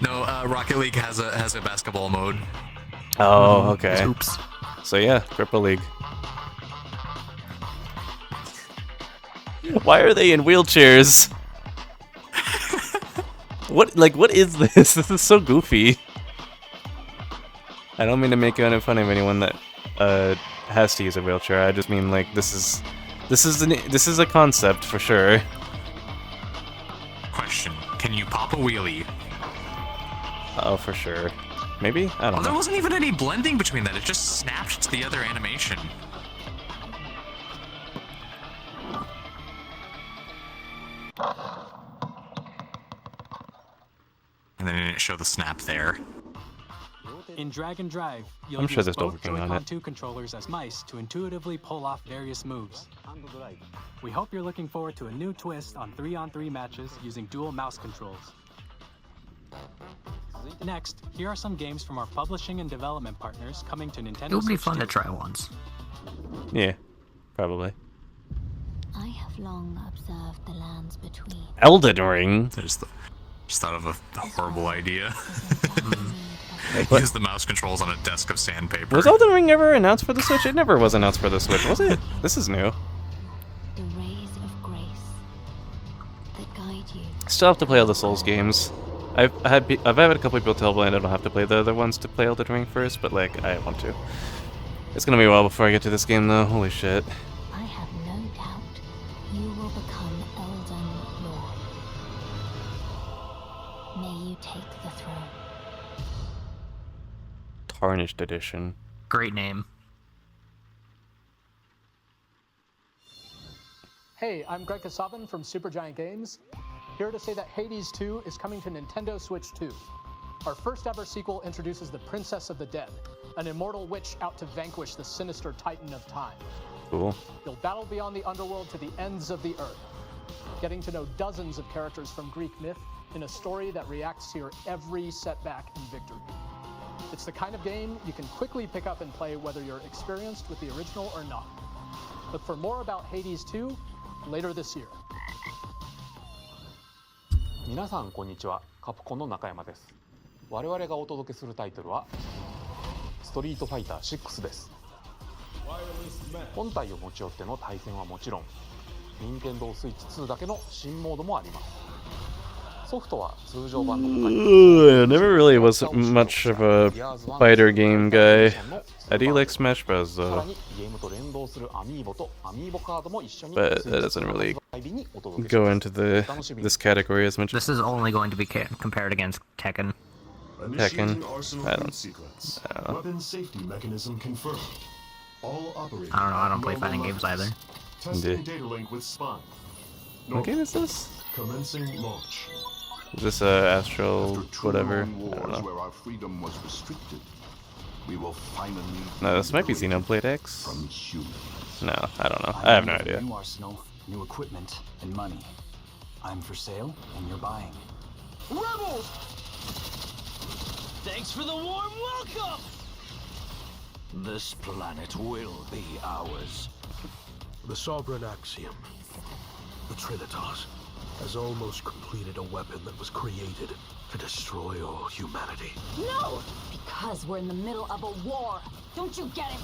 No, Rocket League has a basketball mode. Oh, okay. Oops. So yeah, Cripple League. Why are they in wheelchairs? What is this? This is so goofy. I don't mean to make fun of anyone that has to use a wheelchair. I just mean like this is a concept for sure. Question: can you pop a wheelie? Oh, for sure. Maybe? I don't There know. wasn't even any blending between that. It just snapped to the other animation. And then it didn't show the snap there. In DragxDrive, you'll I'm sure use they're still both working on Joy-Con it. 2 controllers as mice to intuitively pull off various moves. We hope you're looking forward to a new twist on 3-on-3 matches using dual mouse controls. Next, here are some games from our publishing and development partners coming to Nintendo It would be Switch fun 2. to try once. Yeah, probably. I have long observed the lands between. Elden Ring. I just thought of a horrible idea. What? Use the mouse controls on a desk of sandpaper. Was Elden Ring ever announced for the Switch? It never was announced for the Switch, was it? This is new. The rays of grace that guide you. Still have to play all the Souls games. I've had a couple people tell me I don't have to play the other ones to play Elden Ring first, but like I want to. It's gonna be a while before I get to this game though. Holy shit. I have no doubt you will become Elden Lord. May you take the throne. Tarnished Edition. Great name. Hey, I'm Greg Kasavin from Supergiant Games, here to say that Hades 2 is coming to Nintendo Switch 2. Our first ever sequel introduces the Princess of the Dead, an immortal witch out to vanquish the sinister Titan of Time. Cool. You'll battle beyond the underworld to the ends of the earth, getting to know dozens of characters from Greek myth in a story that reacts to your every setback and victory. It's the kind of game you can quickly pick up and play whether you're experienced with the original or not. Look for more about Hades 2 later this year. 皆さんこんにちは、カプコンの中山です。我々がお届けするタイトルはストリートファイター6です。本体を持ち寄っての対戦はもちろん、任天堂スイッチ2だけの新モードもあります。ソフトは通常版の他に I never really was much of a fighter game guy. I do like Smash Bros. さら though. にゲームと連動するアミーボとアミーボカードも一緒に But that doesn't really にお届けし go ます into this category as much. This is only going to be compared against Tekken. Tekken. I don't know. Weapon safety mechanism confirmed. All operators I don't know, I don't have play no fighting more games weapons. either. Testing data link with Spine. What game is this? Commencing launch. Is this Astral whatever? Long I wars don't know. where our freedom was restricted. We will finally No, this might be Xenoblade X. from humans. No, I don't know. I have no idea. New arsenal, new equipment, and money. I'm for sale, and you're buying. Rebels! Thanks for the warm welcome! This planet will be ours. The sovereign axiom. The Trinitas has almost completed a weapon that was created to destroy all humanity. No! Because we're in the middle of a war. Don't you get it?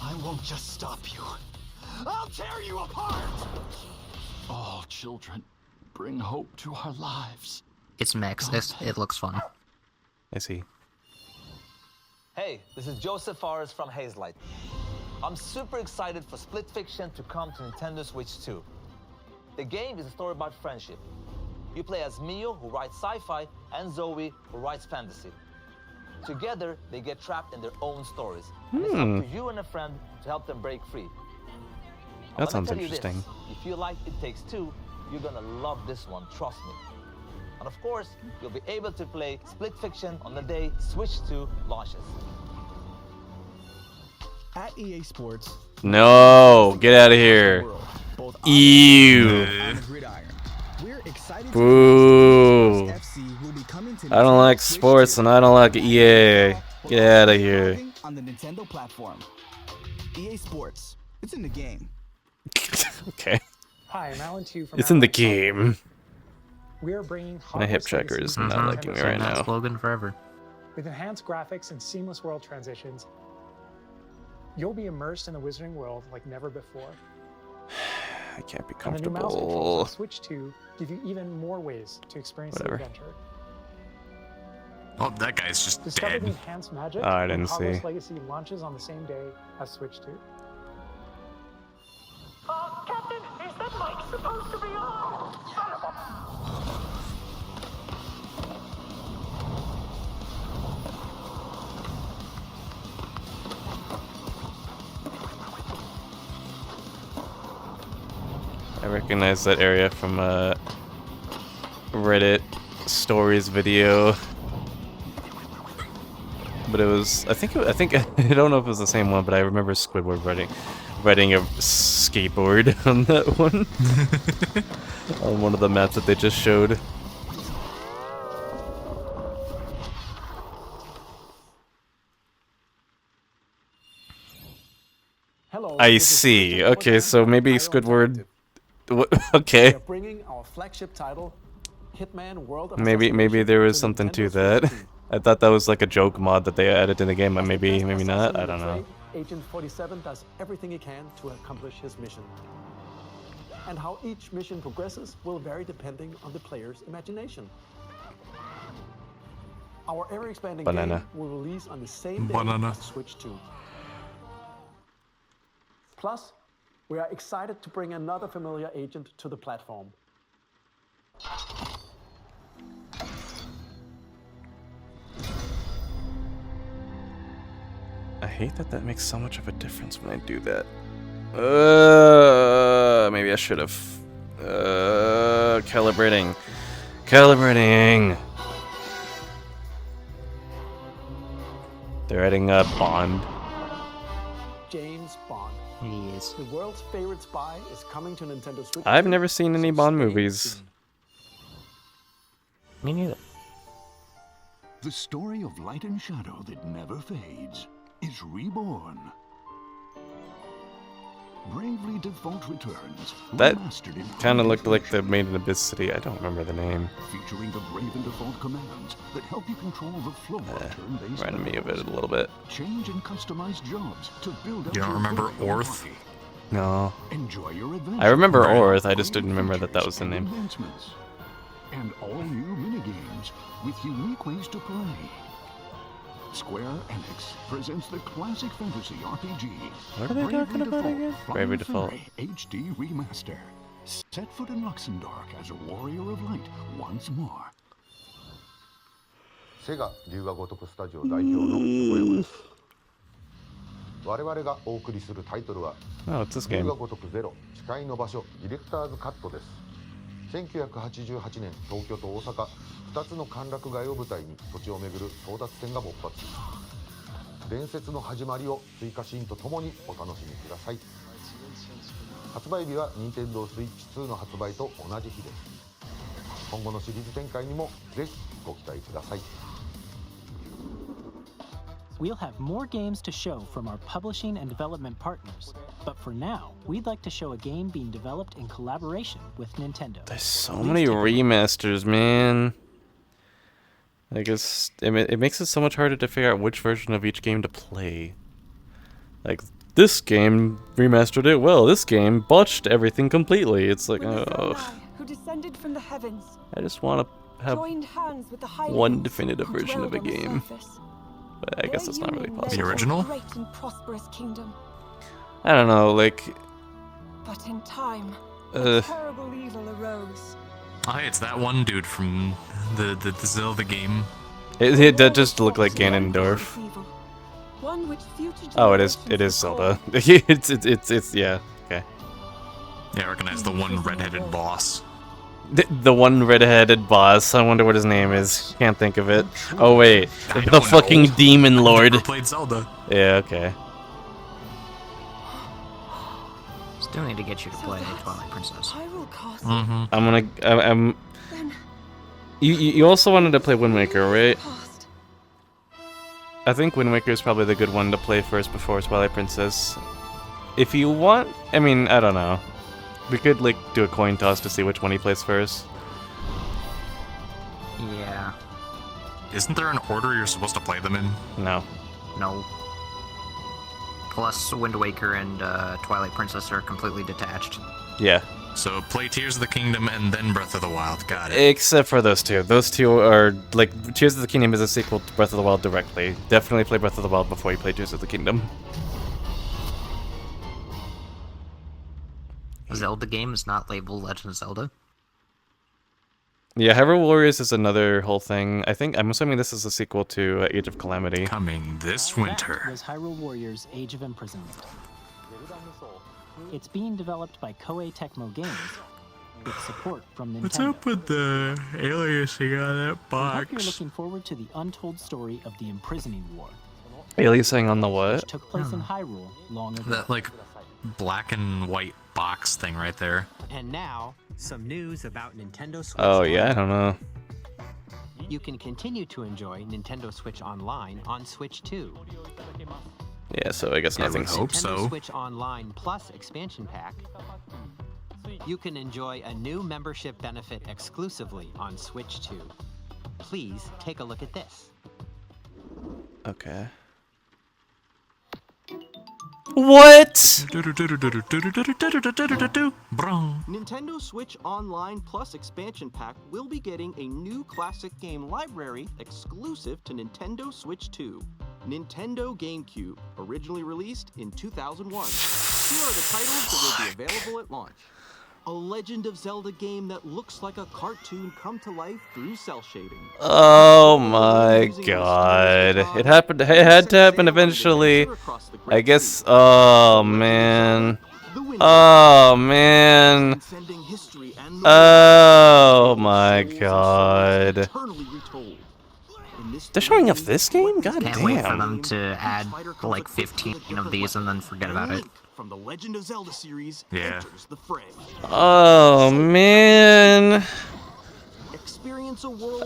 I won't just stop you. I'll tear you apart! All children bring hope to our lives. It's mechs. It looks fun. I see. Hey, this is Joseph Forrest from Hazelight. I'm super excited for Split Fiction to come to Nintendo Switch 2. The game is a story about friendship. You play as Mio, who writes sci-fi, and Zoe, who writes fantasy. Together, they get trapped in their own stories. And it's up to you and a friend to help them break free. That sounds interesting. If you like It Takes Two, you're gonna love this one, trust me. And of course, you'll be able to play Split Fiction on the day Switch 2 launches. At EA Sports, No, get out of here. Ew. Boo. I don't like sports and I don't like EA. Get out of here. On the Nintendo platform. EA Sports. It's in the game. Okay. Hi, I'm Alan 2 from It's in the game. We are bringing My hip tracker is not liking me right now. Slogan forever. With enhanced graphics and seamless world transitions, you'll be immersed in the Wizarding world like never before. I can't be And the new mouse controls comfortable. on Switch 2 give you even more ways to experience Whatever. the adventure. Oh, that guy's just Discover the dead. enhanced magic Oh, I when didn't Hogwarts see. Legacy launches on the same day as Switch 2. Captain, is that mic supposed to be on? Son of a... I recognize that area from a Reddit stories video. But it was, I think, I don't know if it was the same one, but I remember Squidward riding a skateboard on that one. On one of the maps that they just showed. Hello, I this is see. Christian Okay, Woodman so from maybe Iron Squidward. Okay. We are bringing our flagship title, Hitman World of Maybe Assassination, there was to something to Nintendo that. Switch 2. I thought that was like a joke mod that they added in the game, but maybe not. I don't know. Agent 47 does everything he can to accomplish his mission. And how each mission progresses will vary depending on the player's imagination. Our ever-expanding Banana. game will release on the same day Banana. as Switch 2. Plus, we are excited to bring another familiar agent to the platform. I hate that makes so much of a difference when I do that. Maybe I should have. Calibrating. They're adding a Bond. James Bond. Yes. The world's favorite spy is coming to Nintendo Switch. I've never seen any Bond movies. Me neither. The story of light and shadow that never fades is reborn. Bravely Default returns. That remastered in kind of looked like the Made in Abyss City. I don't remember the name. featuring the Brave and Default commands that help you control the flow of turn-based Reminded me of it a battles. little bit. Change and customize jobs to build up You don't your remember Brave Orth? army. No. Enjoy your adventure. I remember with Orth, I just great didn't remember that was the features and name. advancements. And all new minigames with unique ways to play. Square Enix presents the classic fantasy RPG. What are they talking about again? Bravely Default. HD Remaster. Set foot in Luxembourg as a warrior of light once more. セガ龍が如くスタジオ代表の小山です。我々がお送りするタイトルは Oh, it's this 龍 game. が如くゼロ誓いの場所ディレクターズカットです。1988年東京と大阪2つの歓楽街を舞台に土地を巡る争奪戦が勃発。伝説の始まりを追加シーンとともにお楽しみください。発売日は Nintendo Switch 2の発売と同じ日です。今後のシリーズ展開にもぜひご期待ください。We'll have more games to show from our publishing and development partners, but for now, we'd like to show a game being developed in collaboration with Nintendo. There's so many remasters, man. I guess it makes it so much harder to figure out which version of each game to play. Like, this game remastered it well, this game botched everything completely. It's like, oh. Who descended from the heavens, I just want to have joined hands with the one definitive version of a game. But I guess it's not really possible. The original? Great and prosperous kingdom. I don't know, like... But in time, a terrible evil arose. Oh, hey, it's that one dude from the Zelda game. It does just look like Ganondorf. One which future Oh, it is Zelda. it's yeah, okay. Yeah, I recognize the one red-headed boss. The one red-headed boss. I wonder what his name is. Can't think of it. Oh wait, the fucking demon lord. Never played Zelda. Yeah, okay. Still need to get you to play Twilight Princess. I'm You also wanted to play Wind Waker, right? I think Wind Waker is probably the good one to play first before Twilight Princess. If you want, I mean, I don't know. We could like do a coin toss to see which one he plays first. Yeah. Isn't there an order you're supposed to play them in? No. No. Plus, Wind Waker and Twilight Princess are completely detached. Yeah. So play Tears of the Kingdom and then Breath of the Wild. Got it. Except for those two. Those two are like Tears of the Kingdom is a sequel to Breath of the Wild directly. Definitely play Breath of the Wild before you play Tears of the Kingdom. Zelda game is not labeled Legend of Zelda. Yeah, Hyrule Warriors is another whole thing. I'm assuming this is a sequel to Age of Calamity. Coming this winter. That was Hyrule Warriors Age of Imprisonment. It's being developed by Koei Tecmo Games with support from Nintendo. What's up with the aliasing on that I box? hope you're looking forward to the untold story of the Imprisoning War. Aliasing on the what? Which took place in Hyrule long ago. That like black and white box thing right there. And now, some news about Nintendo Switch. Oh yeah, I don't know. You can continue to enjoy Nintendo Switch Online on Switch 2. Yeah, so I guess nothing. Nintendo Switch Online Plus expansion pack. You can enjoy a new membership benefit exclusively on Switch 2. Please take a look at this. Okay. What? Nintendo Switch Online Plus expansion pack will be getting a new classic game library exclusive to Nintendo Switch 2. Nintendo GameCube, originally released in 2001. Here are the titles that will be available at launch. A Legend of Zelda game that looks like a cartoon come to life through cell shading. Oh my god. It happened. It had to happen eventually. I guess. Oh man. Oh man. Oh my god. They're showing off this game? God Can't damn. wait for them to add like 15 of these and then forget about it. From the Legend of Zelda series, yeah. enters the fray. Oh man. Experience a world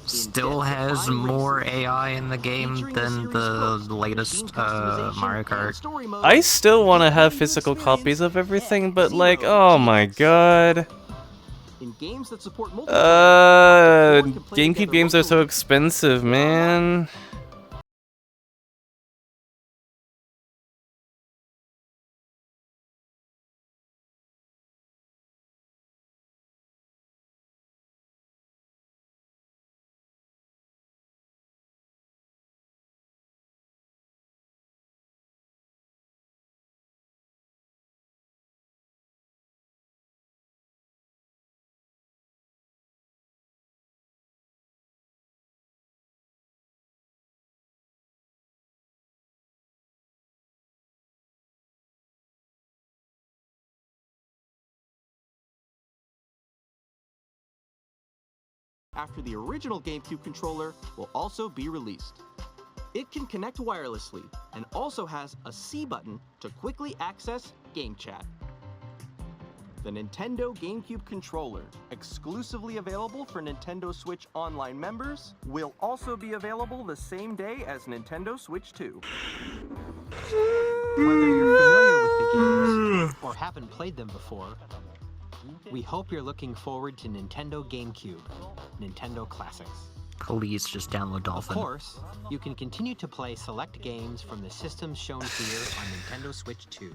Still has more AI in the game than the latest Mario Kart. I still want to have physical copies of everything, but like, oh my god. In games that support GameCube games are so expensive, man. after the original GameCube controller will also be released. It can connect wirelessly and also has a C button to quickly access GameChat. The Nintendo GameCube controller, exclusively available for Nintendo Switch Online members, will also be available the same day as Nintendo Switch 2. Whether you're familiar with the games or haven't played them before, we hope you're looking forward to Nintendo GameCube, Nintendo Classics. Please just download Dolphin. Of course, you can continue to play select games from the systems shown here on Nintendo Switch 2.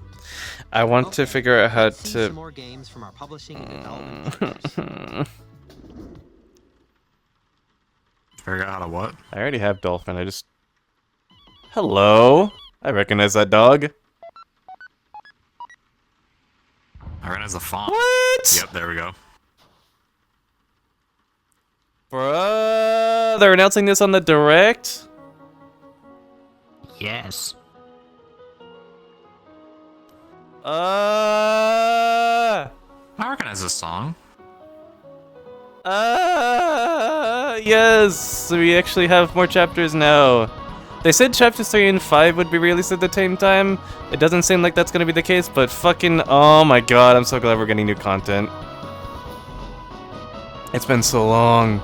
I want to figure out how Let's see to. some more games from our publishing and development partners. Figure out how to what? I already have Dolphin. I just. Hello. I recognize that dog. I recognize the font. What? Yep, there we go. Bruh, they're announcing this on the Direct? Yes. I recognize this song. Yes, we actually have more chapters now. They said chapters 3 and 5 would be released at the same time. It doesn't seem like that's gonna be the case, but fucking, oh my god, I'm so glad we're getting new content. It's been so long.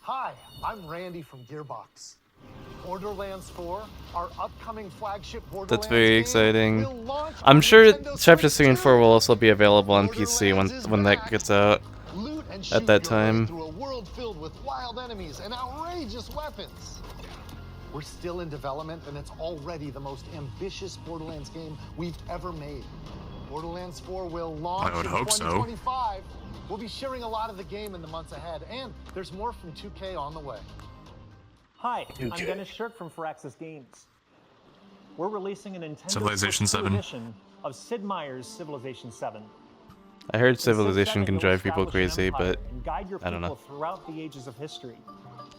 Hi, I'm Randy from Gearbox. Borderlands 4, our upcoming flagship Borderlands That's very game, exciting. will launch I'm on sure Nintendo chapters Switch 3 and 4 2. will also be available on PC when that gets out. Loot and At shoot that your way time. through a world filled with wild enemies and outrageous weapons. We're still in development, and it's already the most ambitious Borderlands game we've ever made. Borderlands 4 will launch I would in hope so. 2025. We'll be sharing a lot of the game in the months ahead, and there's more from 2K on the way. Hi, I'm 2K. Dennis Shirk from Firaxis Games. We're releasing a Nintendo Civilization Switch 2 7. edition of Sid Meier's Civilization 7. I heard In Civ Civilization 7, can you'll drive people establish an crazy, empire but and guide your I don't know. people throughout the ages of history.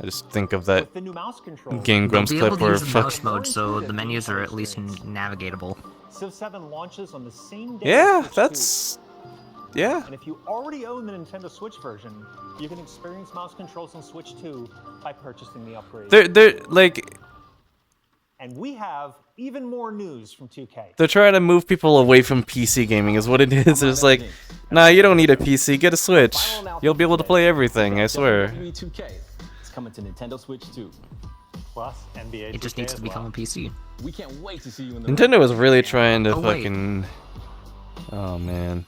I just think of that With the new mouse controls, Game Grumps You'll be clip able to where use the fuck. mouse mode, so the menus are at least navigatable. Civ 7 launches on the same day Yeah, as Switch that's 2. yeah. And if you already own the Nintendo Switch version, you can experience mouse controls on Switch 2 by purchasing the upgrade. They're like And we have even more news from 2K. they're trying to move people away from PC gaming is what it is. It's like, nah, you don't need a PC, get a Switch. You'll be able to play everything, I swear. WWE 2K is coming to Nintendo Switch 2. Plus NBA It just needs to become a PC. We can't wait to see you in the Nintendo was really trying to Oh, wait. fucking. Oh man.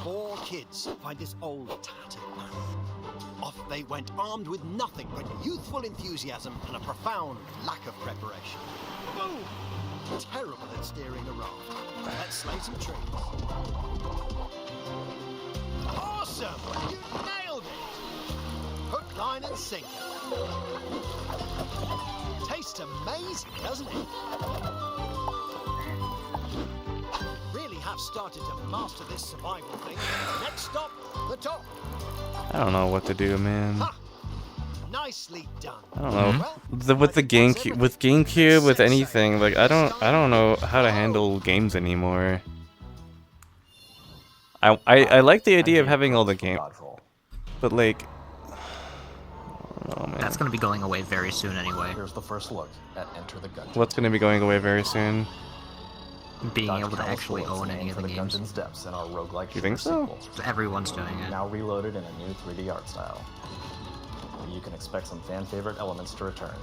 4 kids find this old tattered man. Off they went armed with nothing but youthful enthusiasm and a profound lack of preparation. Boom! Terrible at steering a raft. Let's slay some trees. Awesome! You nailed it! Hook, line and sinker. Tastes amazing, doesn't it? Really have started to master this survival thing. Next stop, the top. I don't know what to do, man. Nicely done. I don't know. With the GameCube, with anything, like I don't know how to handle games anymore. I like the idea of having all the game, but like, oh man. That's gonna be going away very soon anyway. Here's the first look at Enter the Gungeon. What's gonna be going away very soon? Being Dr. able to Carlos actually Ford's own name any of for the the games. Gungeon's depths in our roguelike You think so? sequel. Everyone's doing it. Now reloaded in a new 3D art style. You can expect some fan favorite elements to return.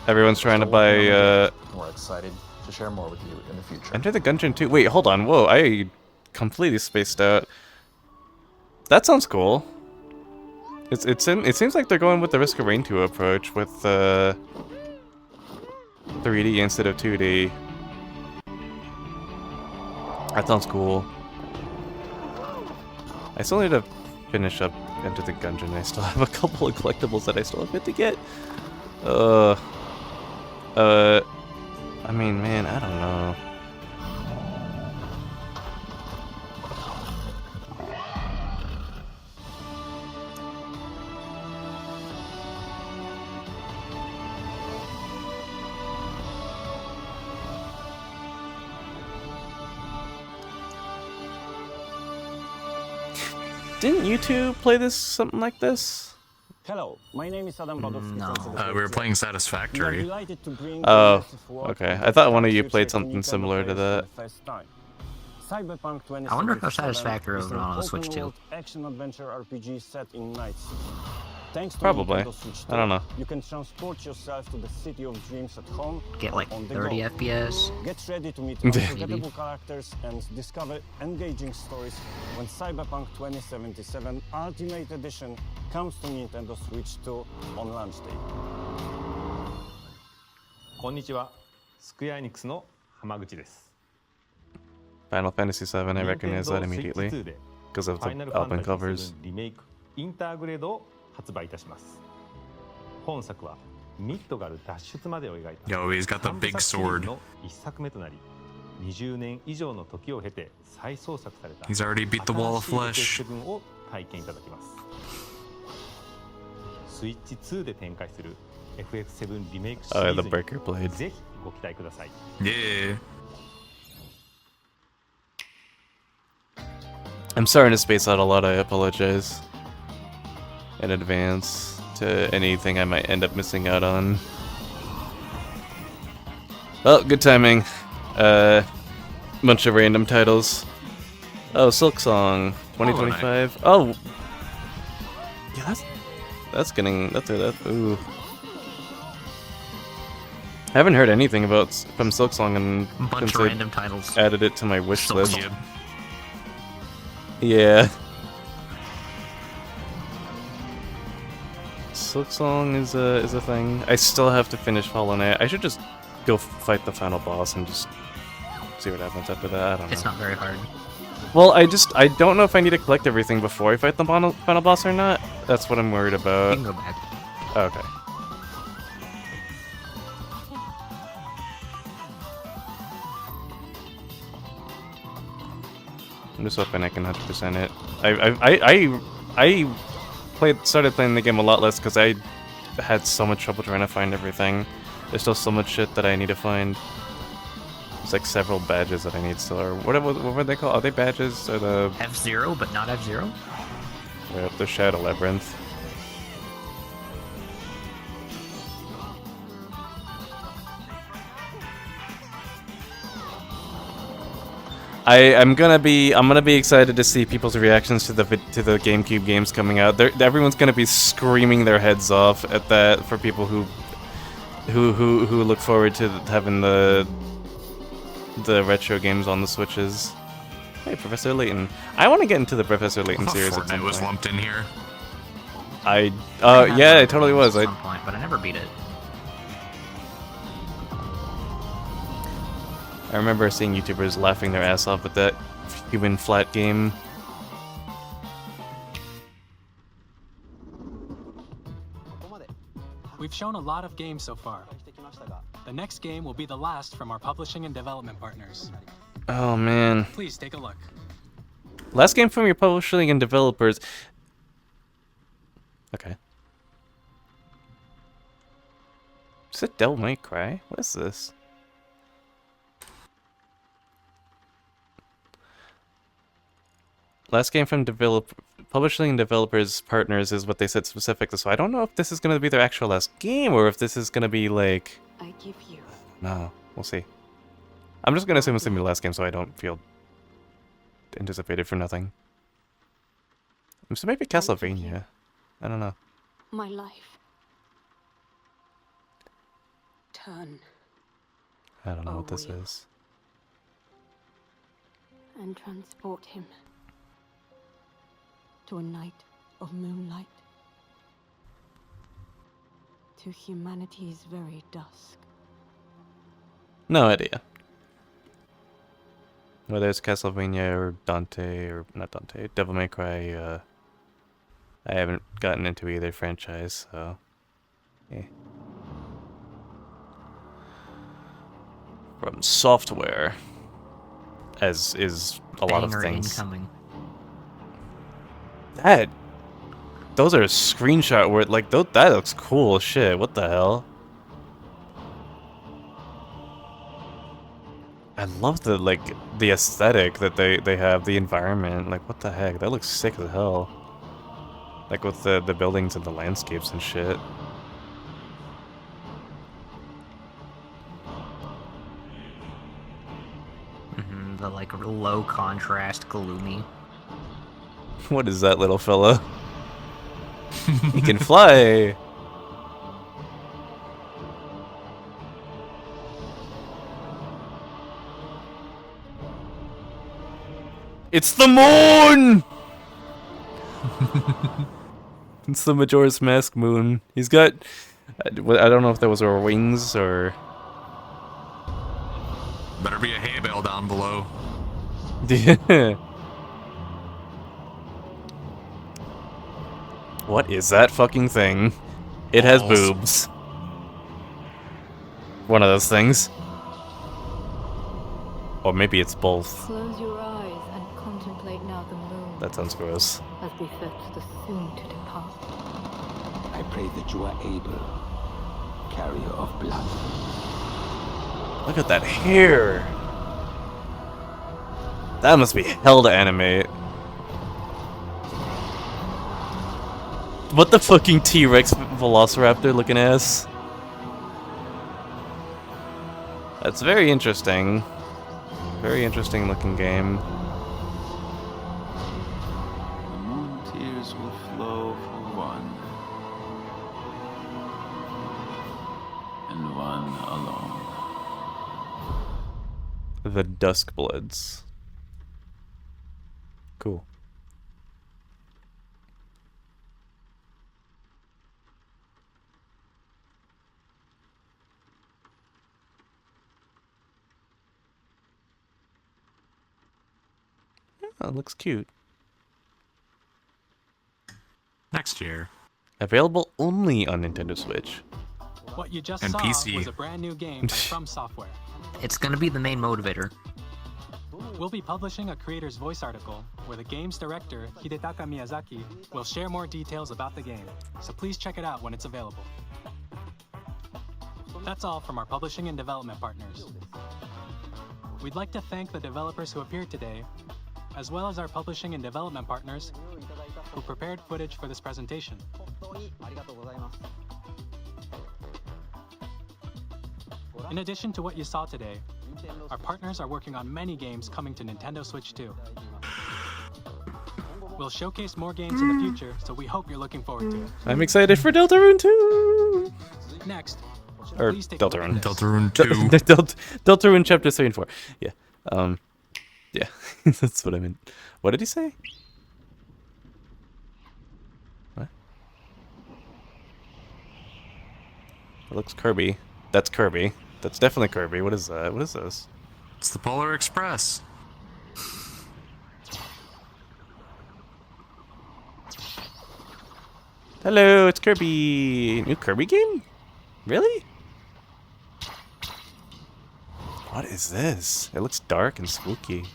Everyone's trying to Still buy working on the game, and we're excited to share more with you in the future. Enter the Gungeon 2. Wait, hold on. Whoa, I completely spaced out. That sounds cool. It seems like they're going with the Risk of Rain 2 approach with 3D instead of 2D. That sounds cool. I still need to finish up Enter the Gungeon. I still have a couple of collectibles that I still have yet to get. I mean, man, I don't know. Didn't you two play this something like this? Hello, my name is Adam Badowski. We were playing Satisfactory. Oh, okay. I thought one of you played something similar to that. Cyberpunk 2077 I wonder how Satisfactory is would an on the Switch open too. world action-adventure RPG set in Night City. Thanks to Probably. Nintendo Switch 2, I don't know. You can transport yourself to the city of dreams at home. Get like on the 30 go. FPS. Get ready to meet Maybe. unforgettable characters and discover engaging stories when Cyberpunk 2077 Ultimate Edition comes to Nintendo Switch 2 on launch day. こんにちは。スクエアエニックスの浜口です。 Final Fantasy VII, I recognize that immediately because of the album covers. リメイクインターグレードを発売いたします。本作はミッドガル脱出までを描いた Yo, he's got the big sword. の一作目となり、20年以上の時を経て再創作された He's already beat the wall of flesh. FF7 を体験いただきます。スイッチ2で展開する FF7 リメイクシリ Oh, ー the ズ breaker に blade. ぜひご期待ください。 Yeah. I'm starting to space out a lot, I apologize in advance to anything I might end up missing out on. Well, good timing. Bunch of random titles. Oh, Silk Song 2025. Oh, yeah, that's getting ooh. I haven't heard anything from Silk Song and Bunch of random titles. Added it to my wish So list. good. Yeah. Silk Song is a thing. I still have to finish Hollow Knight. I should just go fight the final boss and just see what happens after that. I don't know. It's not very hard. Well, I don't know if I need to collect everything before I fight the final boss or not. That's what I'm worried about. You can go back. Okay. I'm just hoping I can 100% it. I started playing the game a lot less because I had so much trouble trying to find everything. There's still so much shit that I need to find. There's like several badges that I need still, or what were they called? Are they badges or the F-Zero, but not F-Zero? Yep, the Shadow Labyrinth. I'm gonna be excited to see people's reactions to the GameCube games coming out. Everyone's gonna be screaming their heads off at that for people who look forward to having the retro games on the Switches. Hey, Professor Layton. I want to get into the Professor Layton series at some Fortnite was point. lumped in here. Yeah, it totally was. At some point, but I never beat it. I remember seeing YouTubers laughing their ass off at that human flat game. We've shown a lot of games so far. The next game will be the last from our publishing and development partners. Oh man. Please take a look. Last game from your publishing and developers. Okay. Is it Devil May Cry? What is this? Last game from publishing and developers partners is what they said specifically, so I don't know if this is going to be their actual last game or if this is going to be like... I give you. No, we'll see. I'm just going to assume it's going to be the last game so I don't feel anticipated for nothing. So maybe Castlevania. I don't know. My life. Turn I don't know what this is. and transport him to a night of moonlight, to humanity's very dusk. No idea. Whether it's Castlevania or Dante, or not Dante, Devil May Cry, I haven't gotten into either franchise, so... eh. From Software, as is a lot of Banger things. incoming. Those are screenshot where, like, that looks cool as shit. What the hell? I love the the aesthetic that they have, the environment. Like, what the heck? That looks sick as hell. Like with the buildings and the landscapes and shit. The like low contrast, gloomy. What is that little fella? He can fly. It's the moon! It's the Majora's Mask moon. He's got... I don't know if those were wings or... Better be a hay bale down below. Yeah. What is that fucking thing? It has boobs. One of those things. Or maybe it's both. Close your eyes and contemplate now the moon. That sounds gross. As befits the soon to depart. I pray that you are able, carrier of blood. Look at that hair. That must be hell to animate. What the fucking T-Rex Velociraptor looking ass? That's very interesting. Very interesting looking game. The moon tears will flow for one. And one alone. The Duskbloods. Cool. Oh, it looks cute. Next year. Available only on Nintendo Switch. What you just And saw PC. was a brand new game from Software. It's gonna be the main motivator. We'll be publishing a creator's voice article where the game's director, Hidetaka Miyazaki, will share more details about the game, so please check it out when it's available. That's all from our publishing and development partners. We'd like to thank the developers who appeared today, as well as our publishing and development partners who prepared footage for this presentation. In addition to what you saw today, our partners are working on many games coming to Nintendo Switch 2. We'll showcase more games in the future, so we hope you're looking forward to it. I'm excited for Deltarune 2! Next, Or please take a look at Deltarune. this. Deltarune 2. Deltarune Chapter 3 and 4. Yeah. Yeah. That's what I meant. What did he say? What? It looks Kirby. That's Kirby. That's definitely Kirby. What is that? What is this? It's the Polar Express. Hello, it's Kirby. New Kirby game? Really? What is this? It looks dark and spooky.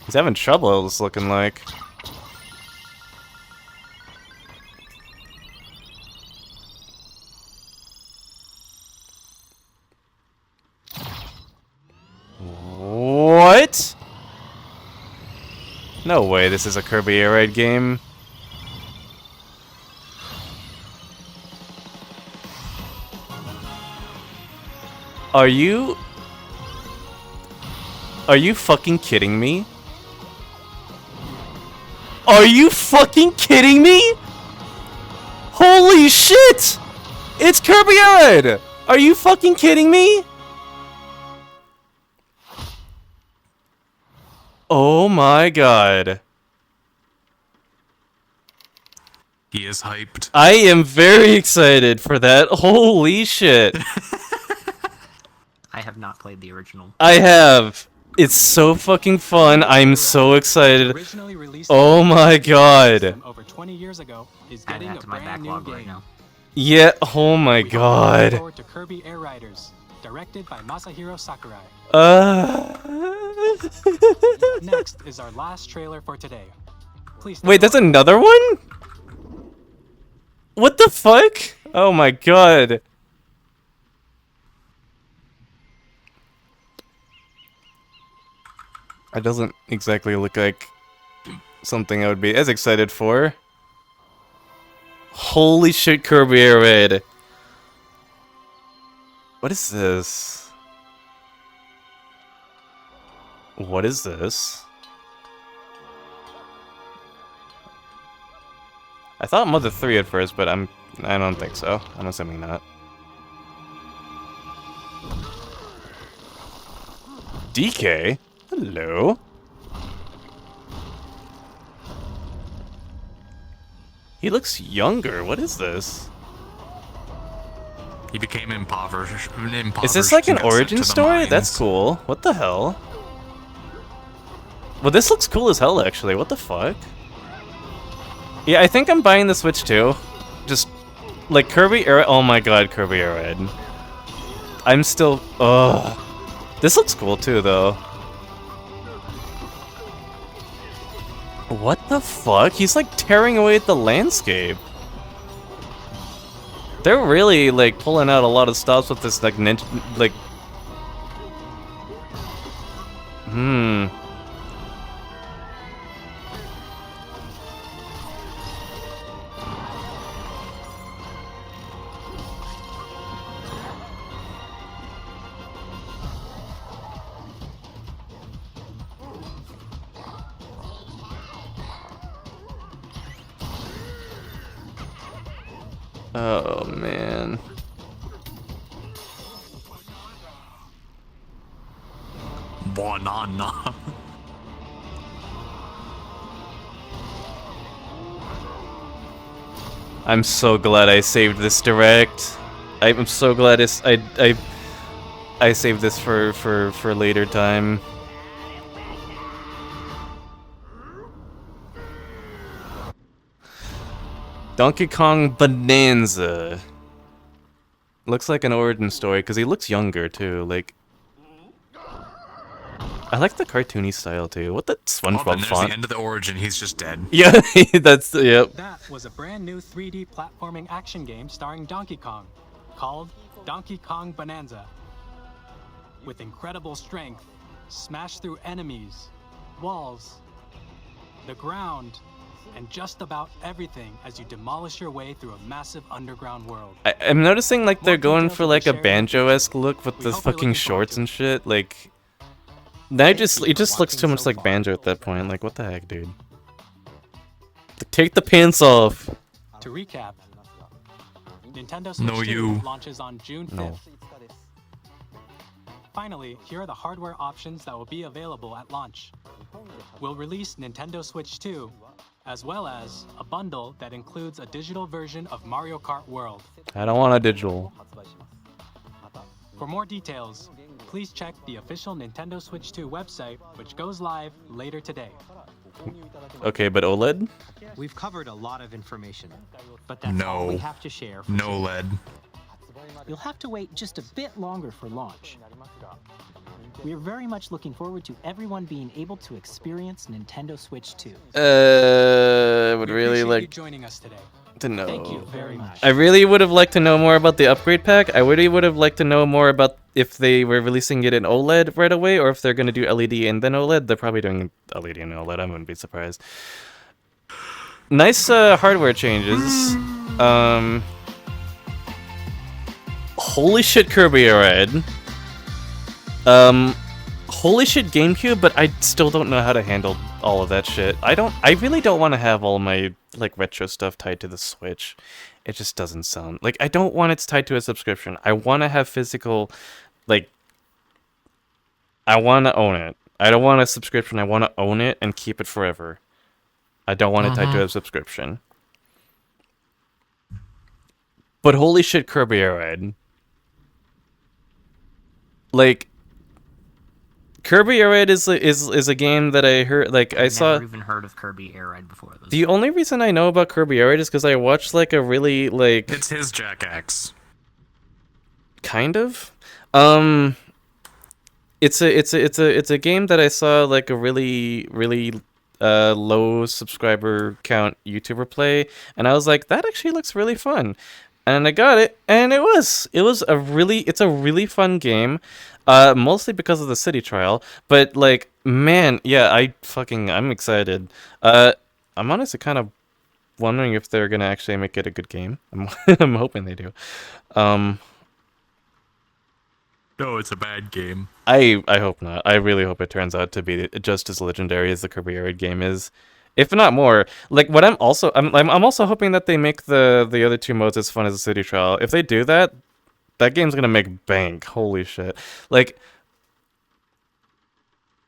He's having trouble, it's looking like. What? No way this is a Kirby Air Raid game. Are you fucking kidding me? Are you fucking kidding me? Holy shit! It's Kirby Air Raid! Are you fucking kidding me? Oh my god. He is hyped. I am very excited for that. Holy shit. I have not played the original. I have. It's so fucking fun. I'm so excited. Oh my god. Over 20 years ago is Add getting that a to my brand new backlog game. right now. Yeah, oh my god. Forward to Kirby Air Riders, directed by Masahiro Sakurai. Next is our last trailer for today. Please take Wait, a that's look. another one? What the fuck? Oh my god. It doesn't exactly look like something I would be as excited for. Holy shit, Kirby Air Raid. What is this? What is this? I thought Mother 3 at first, but I don't think so. I'm assuming not. DK? Hello? He looks younger. What is this? He became impoverished. Is this like an and got sent origin to the story? mines. That's cool. What the hell? Well, this looks cool as hell, actually. What the fuck? Yeah, I think I'm buying the Switch too. Just like Kirby Air. Oh my god, Kirby Air Raid. I'm still. Ugh. This looks cool too, though. What the fuck? He's like tearing away at the landscape. They're really like pulling out a lot of stops with this like ninja, like. Oh man. Banana. I'm so glad I saved this direct. I'm so glad I saved this for later time. Donkey Kong Bonanza. Looks like an origin story because he looks younger too. Like, I like the cartoony style too. What the SpongeBob Then there's font? the end of the origin. He's just dead. Yeah, that's yep. That was a brand new 3D platforming action game starring Donkey Kong, called Donkey Kong Bonanza. With incredible strength, smash through enemies, walls, the ground, and just about everything as you demolish your way through a massive underground world. I'm noticing like they're going for like a Banjo-esque look with the fucking shorts and shit. Like, it just looks too much like Banjo at that point. Like, what the heck, dude? Take the pants off. To recap, Nintendo Switch No, 2 you. launches on June 5th. No. Finally, here are the hardware options that will be available at launch. We'll release Nintendo Switch 2, as well as a bundle that includes a digital version of Mario Kart World. I don't want a digital. For more details, please check the official Nintendo Switch 2 website, which goes live later today. Okay, but OLED? We've covered a lot of information, but that's all we have to share. For No lead. You'll have to wait just a bit longer for launch. We are very much looking forward to everyone being able to experience Nintendo Switch 2. I would We really appreciate you like joining us today. to know. Thank you very much. I really would have liked to know more about the upgrade pack. I really would have liked to know more about if they were releasing it in OLED right away or if they're going to do LED and then OLED. They're probably doing LED and OLED. I wouldn't be surprised. Nice hardware changes. Holy shit, Kirby Air Raid. Holy shit, GameCube, but I still don't know how to handle all of that shit. I really don't want to have all my, like, retro stuff tied to the Switch. It just doesn't sound... Like, I don't want it tied to a subscription. I want to have physical, like... I want to own it. I don't want a subscription. I want to own it and keep it forever. I don't want it tied to a subscription. But holy shit, Kirby Air Raid. Like... Kirby Air Raid is a game that I heard, like, I saw... I've never even heard of Kirby Air Raid before this. The only reason I know about Kirby Air Raid is because I watched, like, a really, like... It's his Jackaxe. Kind of? It's a game that I saw, like, a really low subscriber count YouTuber play, and I was like, that actually looks really fun. And I got it, and it's a really fun game. Mostly because of the city trial, but like Man, yeah, I'm excited. I'm honestly kind of wondering if they're gonna actually make it a good game. I'm hoping they do. No, it's a bad game. I hope not. I really hope it turns out to be just as legendary as the Kirby Air Raid game is, if not more. Like what I'm also hoping that they make the other two modes as fun as the City Trial. If they do that, that game's gonna make bank. Holy shit! Like,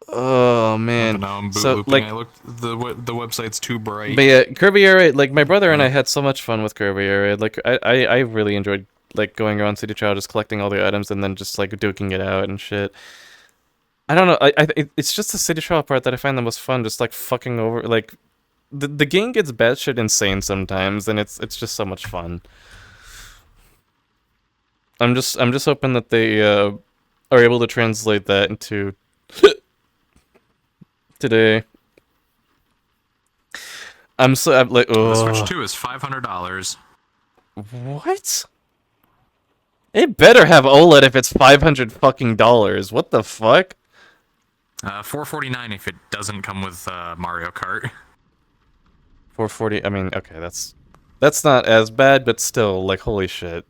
oh man. Now I'm So boot-looping. like, I looked, the website's too bright. but yeah, Kirby Air Raid. Like my brother and I had so much fun with Kirby Air Raid. Like I really enjoyed like going around City Trial, just collecting all the items and then just like duking it out and shit. I don't know. It's just the City Trial part that I find the most fun. Just like fucking over. Like the game gets batshit insane sometimes, and it's just so much fun. I'm just hoping that they are able to translate that into today. I'm like, oh. The Switch 2 is $500. What? It better have OLED if it's $500 fucking dollars. What the fuck? $449 if it doesn't come with Mario Kart. $440. I mean, okay, that's not as bad, but still, like, holy shit.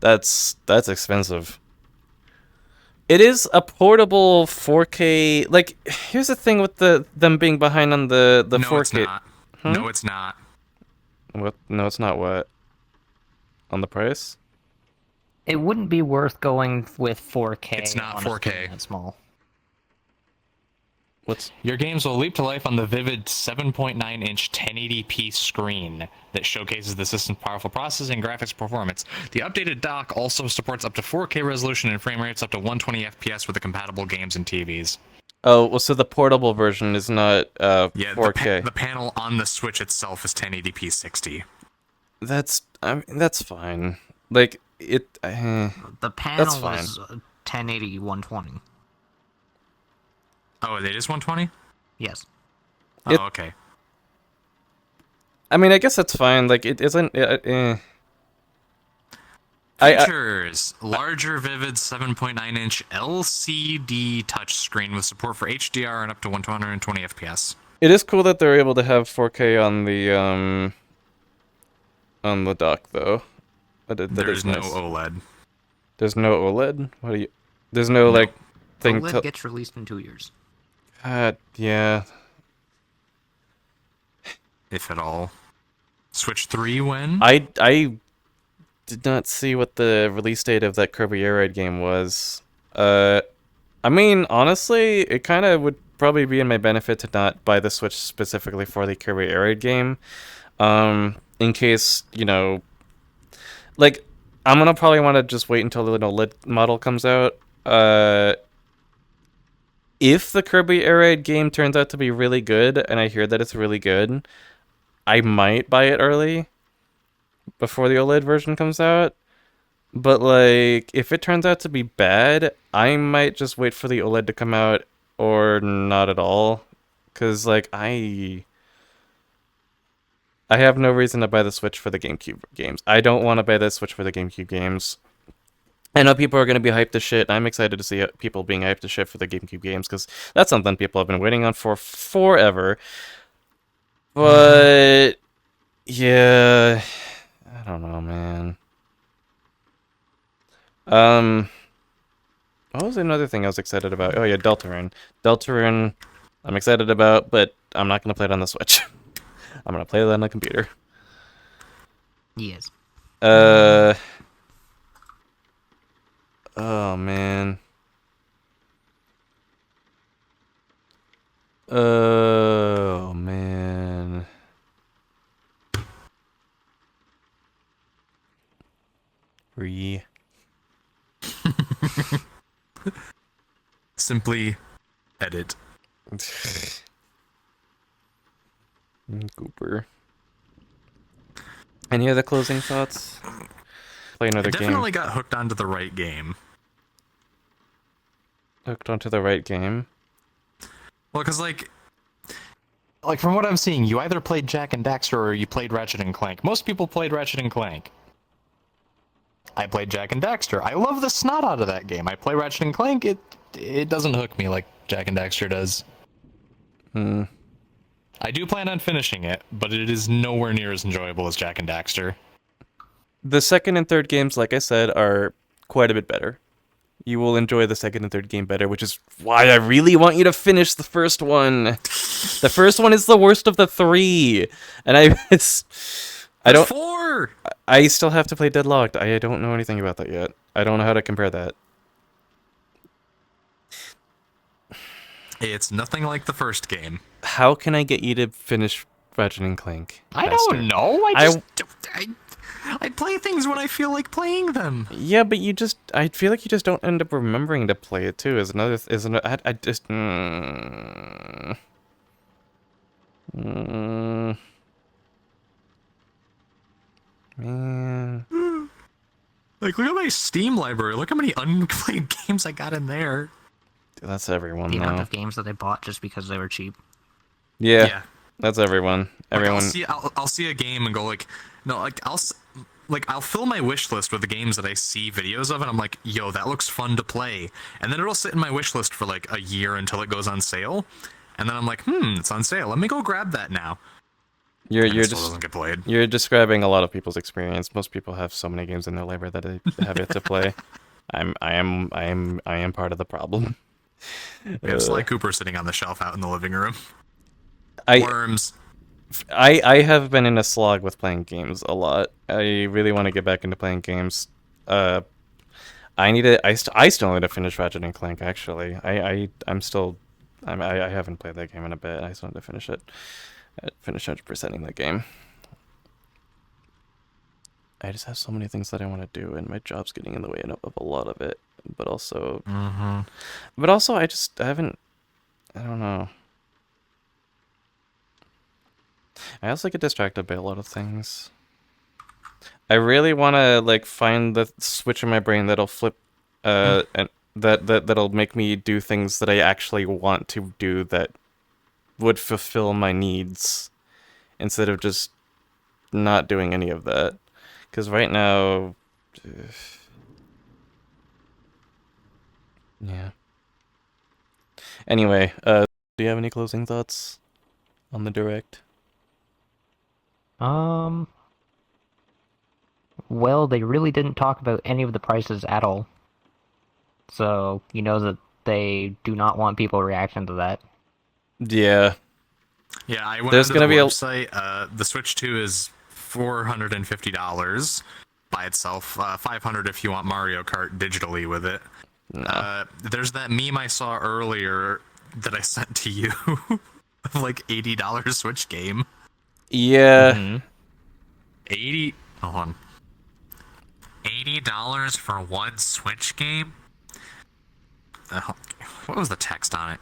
That's expensive. It is a portable 4K. Like, here's the thing with them being behind on the No, 4K. it's not. No, it's not. What? No, it's not. What? On the price? It wouldn't be worth going with 4K. It's not on 4K. That small. Your games will leap to life on the vivid 7.9-inch 1080p screen that showcases the system's powerful processing, graphics, performance. The updated dock also supports up to 4K resolution and frame rates up to 120 FPS with the compatible games and TVs. Oh, well, so the portable version is not Yeah, 4K. the panel on the Switch itself is 1080p 60. That's fine. Like it. The panel that's fine. is 1080 120. Oh, it is 120? Yes. Oh, okay. I mean, I guess that's fine. Like it isn't. Features: larger, vivid 7.9-inch LCD touchscreen with support for HDR and up to 120 FPS. It is cool that they're able to have 4K on the dock, though. There's no OLED. There's no OLED. What do you? There's no like thing. OLED gets released in 2 years. Yeah. If at all. Switch 3 when? I did not see what the release date of that Kirby Air Raid game was. I mean, honestly, it kind of would probably be in my benefit to not buy the Switch specifically for the Kirby Air Raid game. In case, you know, like, I'm gonna probably want to just wait until the OLED model comes out. If the Kirby Air Raid game turns out to be really good, and I hear that it's really good, I might buy it early before the OLED version comes out. But, like, if it turns out to be bad, I might just wait for the OLED to come out or not at all. Because, like, I have no reason to buy the Switch for the GameCube games. I don't want to buy the Switch for the GameCube games. I know people are going to be hyped to shit, and I'm excited to see people being hyped to shit for the GameCube games, because that's something people have been waiting on for forever. But, yeah, I don't know, man. What was another thing I was excited about? Oh yeah, Deltarune. Deltarune, I'm excited about, but I'm not going to play it on the Switch. I'm going to play it on the computer. Yes. Oh, man. Oh, man. Simply edit. Gooper. Any other closing thoughts? Play another game. Definitely got hooked onto the right game. Hooked onto the right game? Well, because, like from what I'm seeing, you either played Jak and Daxter or you played Ratchet and Clank. Most people played Ratchet and Clank. I played Jak and Daxter. I love the snot out of that game. I play Ratchet and Clank. it doesn't hook me like Jak and Daxter does. Hmm. I do plan on finishing it, but it is nowhere near as enjoyable as Jak and Daxter. The second and third games, like I said, are quite a bit better. You will enjoy the second and third game better, which is why I really want you to finish the first one. The first one is the worst of the three, and I don't. 4. I still have to play Deadlocked. I don't know anything about that yet. I don't know how to compare that. It's nothing like the first game. How can I get you to finish Ratchet and Clank? I don't know. I play things when I feel like playing them. Yeah, but I feel like you just don't end up remembering to play it too. I just. Man. Like, look at my Steam library. Look how many unplayed games I got in there. That's everyone, The though. amount of games that they bought just because they were cheap. Yeah. That's everyone. Everyone. I'll see a game and go like, no, like I'll fill my wish list with the games that I see videos of, and I'm like, yo, that looks fun to play. And then it'll sit in my wish list for like a year until it goes on sale. And then I'm like, it's on sale. Let me go grab that now. You're still just doesn't get played. You're describing a lot of people's experience. Most people have so many games in their library that they have yet to play. I am part of the problem. We have Sly Cooper sitting on the shelf out in the living room. Worms. I have been in a slog with playing games a lot. I really want to get back into playing games. I still need to finish Ratchet and Clank. Actually, I haven't played that game in a bit. I still need to finish it. Finish 100%ing that game. I just have so many things that I want to do, and my job's getting in the way of a lot of it. But also, I haven't. I don't know. I also get distracted by a lot of things. I really want to like find the switch in my brain that'll flip, and that'll make me do things that I actually want to do that would fulfill my needs, instead of just not doing any of that. Because right now, yeah. Anyway, do you have any closing thoughts on the Direct? Well, they really didn't talk about any of the prices at all. So, you know that they do not want people reacting to that. Yeah. Yeah, I went There's to gonna the be website. The Switch 2 is $450 by itself. $500 if you want Mario Kart digitally with it. No. There's that meme I saw earlier that I sent to you of like $80 Switch game. Yeah. 80. Hold on. $80 for one Switch game? What was the text on it?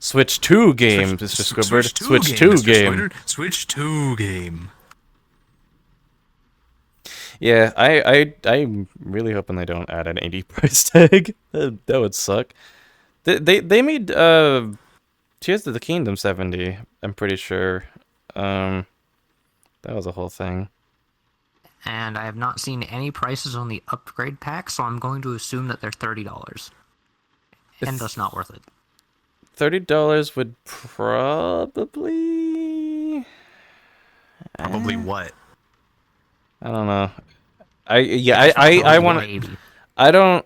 Switch 2 game, Mr. Squibbard. Switch 2 game. Switch 2 game. Yeah, I'm really hoping they don't add an 80 price tag. That would suck. They made Tears of the Kingdom 70. I'm pretty sure. That was a whole thing. And I have not seen any prices on the upgrade pack, so I'm going to assume that they're $30. And that's not worth it. $30 would probably... Probably what? I don't know. I want... I don't...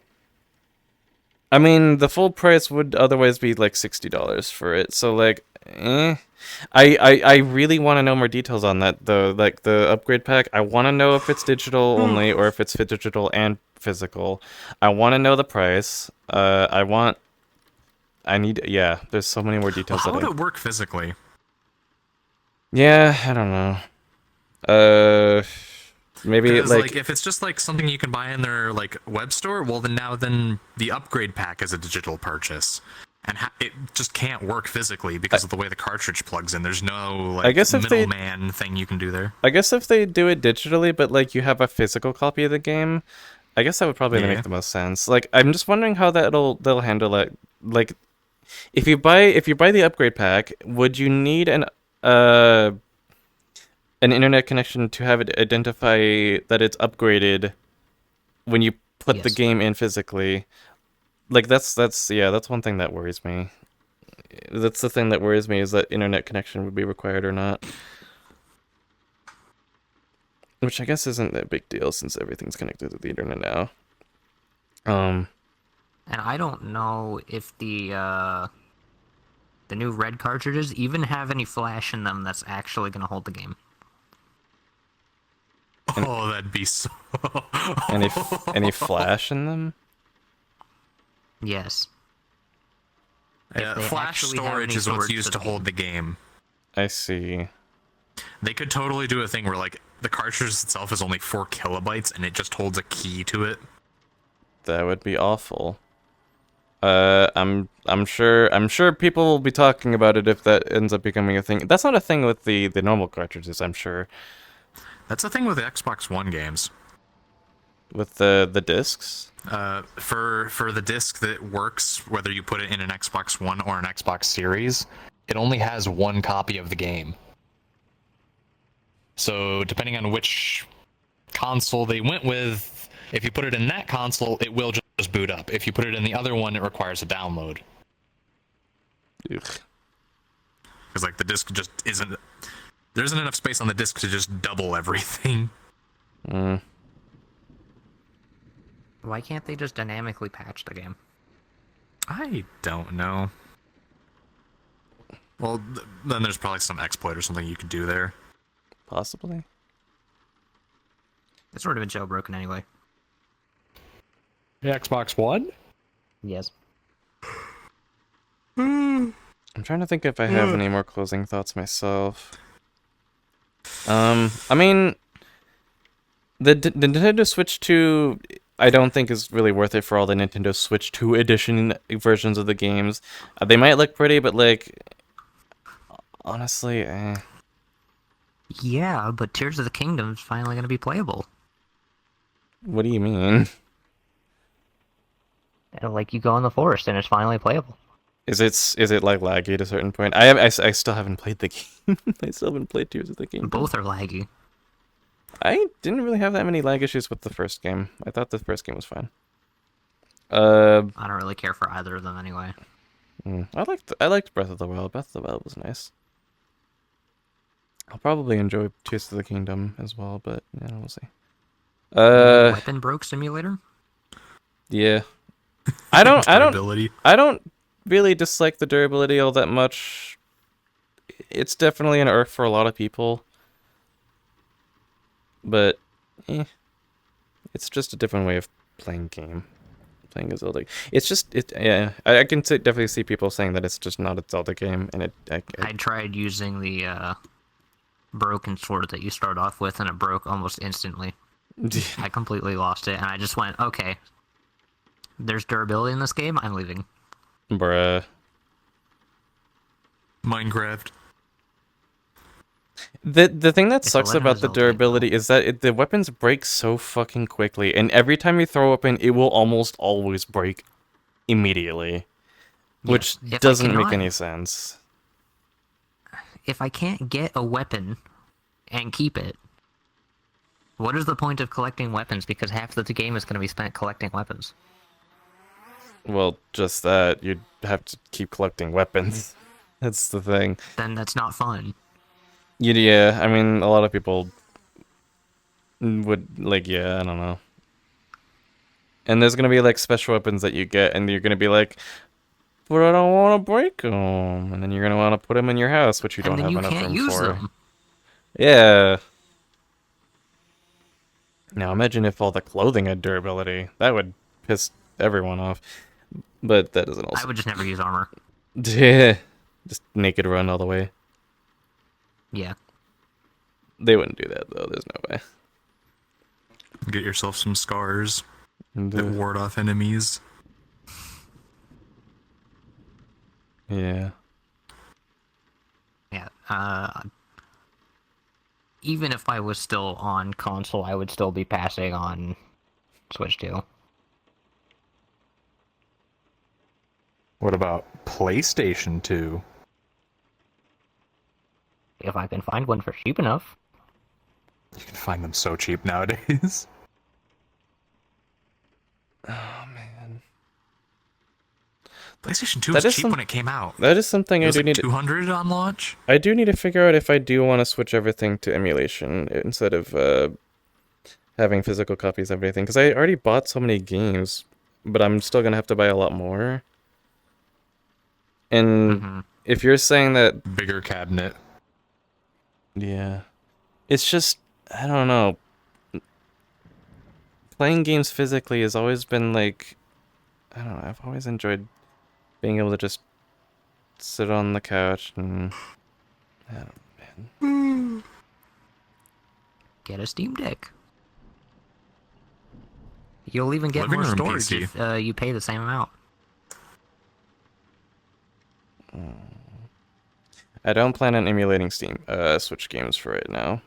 I mean, the full price would otherwise be like $60 for it, so like... I really want to know more details on that, though. Like, the upgrade pack, I want to know if it's digital only or if it's digital and physical. I want to know the price. Yeah, there's so many more details. How would it work physically? Yeah, I don't know. Maybe like if it's just like something you can buy in their like web store, well then the upgrade pack is a digital purchase. And it just can't work physically because of the way the cartridge plugs in. There's no like middleman thing you can do there. I guess if they do it digitally, but like you have a physical copy of the game, I guess that would probably make the most sense. Like, I'm just wondering how they'll handle it. Like, if you buy the upgrade pack, would you need an internet connection to have it identify that it's upgraded when you put the game in physically? like that's one thing that worries me. That's the thing that worries me, is that internet connection would be required or not. Which I guess isn't a big deal since everything's connected to the internet now. And I don't know if the new red cartridges even have any flash in them that's actually going to hold the game. Oh, that'd be so... any flash in them? Yes. Yeah, flash storage is what's used to hold the game. I see. They could totally do a thing where, like, the cartridge itself is only 4 kilobytes and it just holds a key to it. That would be awful. I'm sure people will be talking about it if that ends up becoming a thing. That's not a thing with the normal cartridges, I'm sure. That's a thing with the Xbox One games. With the discs? For the disc that works, whether you put it in an Xbox One or an Xbox Series, it only has 1 copy of the game. So depending on which console they went with, if you put it in that console, it will just boot up. If you put it in the other one, it requires a download. Because like the disc just isn't... There isn't enough space on the disc to just double everything. Why can't they just dynamically patch the game? I don't know. Well, then there's probably some exploit or something you could do there. Possibly. It's sort of been jailbroken anyway. The Xbox One? Yes. I'm trying to think if I have any more closing thoughts myself. I mean, the Nintendo Switch 2, I don't think is really worth it for all the Nintendo Switch 2 edition versions of the games. They might look pretty, but like, honestly, Yeah, but Tears of the Kingdom is finally going to be playable. What do you mean? Like, you go in the forest and it's finally playable. Is it like laggy at a certain point? I still haven't played the game. I still haven't played Tears of the Kingdom. Both are laggy. I didn't really have that many lag issues with the first game. I thought the first game was fine. I don't really care for either of them anyway. I liked Breath of the Wild. Breath of the Wild was nice. I'll probably enjoy Tears of the Kingdom as well, but yeah, we'll see. Weapon broke simulator? Yeah. I don't really dislike the durability all that much. It's definitely an irk for a lot of people. But it's just a different way of playing a Zelda. It's just I can definitely see people saying that it's just not a Zelda game, and I tried using the broken sword that you start off with, and it broke almost instantly. I completely lost it, and I just went, okay, there's durability in this game, I'm leaving. Bruh. Minecraft. The thing that sucks about the durability is that the weapons break so fucking quickly, and every time you throw a weapon, it will almost always break immediately, which doesn't make any sense. If I can't get a weapon and keep it, what is the point of collecting weapons? Because half of the game is going to be spent collecting weapons. Well, just that. You'd have to keep collecting weapons. That's the thing. Then that's not fun. Yeah, I mean, a lot of people would, like, yeah, I don't know. And there's going to be, like, special weapons that you get, and you're going to be like, but I don't want to break them. And then you're going to want to put them in your house, which you don't have enough room for. Them. Yeah. Now, imagine if all the clothing had durability. That would piss everyone off. But that doesn't also... I would just never use armor. Yeah. Just naked run all the way. Yeah. They wouldn't do that, though. There's no way. Get yourself some scars that ward off enemies. Yeah. Yeah. Even if I was still on console, I would still be passing on Switch 2. What about PlayStation 2? If I can find one for cheap enough. You can find them so cheap nowadays. Oh, man. PlayStation 2 was cheap when it came out. That is something It I was do like need. 200 on launch. I do need to figure out if I do want to switch everything to emulation instead of having physical copies of everything, because I already bought so many games, but I'm still gonna have to buy a lot more. And if you're saying that bigger cabinet, yeah, it's just I don't know. Playing games physically has always been like, I don't know. I've always enjoyed being able to just sit on the couch and I don't know, man. Get a Steam Deck. You'll even get Living more room storage PC. if you pay the same amount. I don't plan on emulating Steam Switch games for right now.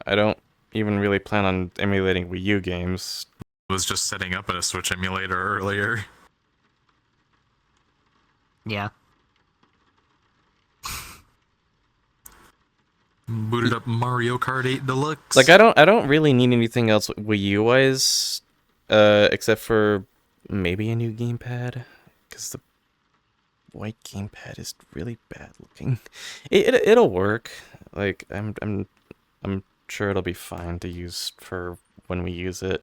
I don't even really plan on emulating Wii U games. Was just setting up a Switch emulator earlier. Yeah. Booted up Mario Kart 8 Deluxe. Like I don't really need anything else Wii U wise, except for maybe a new gamepad, because the white gamepad is really bad looking. It'll work. Like I'm sure it'll be fine to use for when we use it.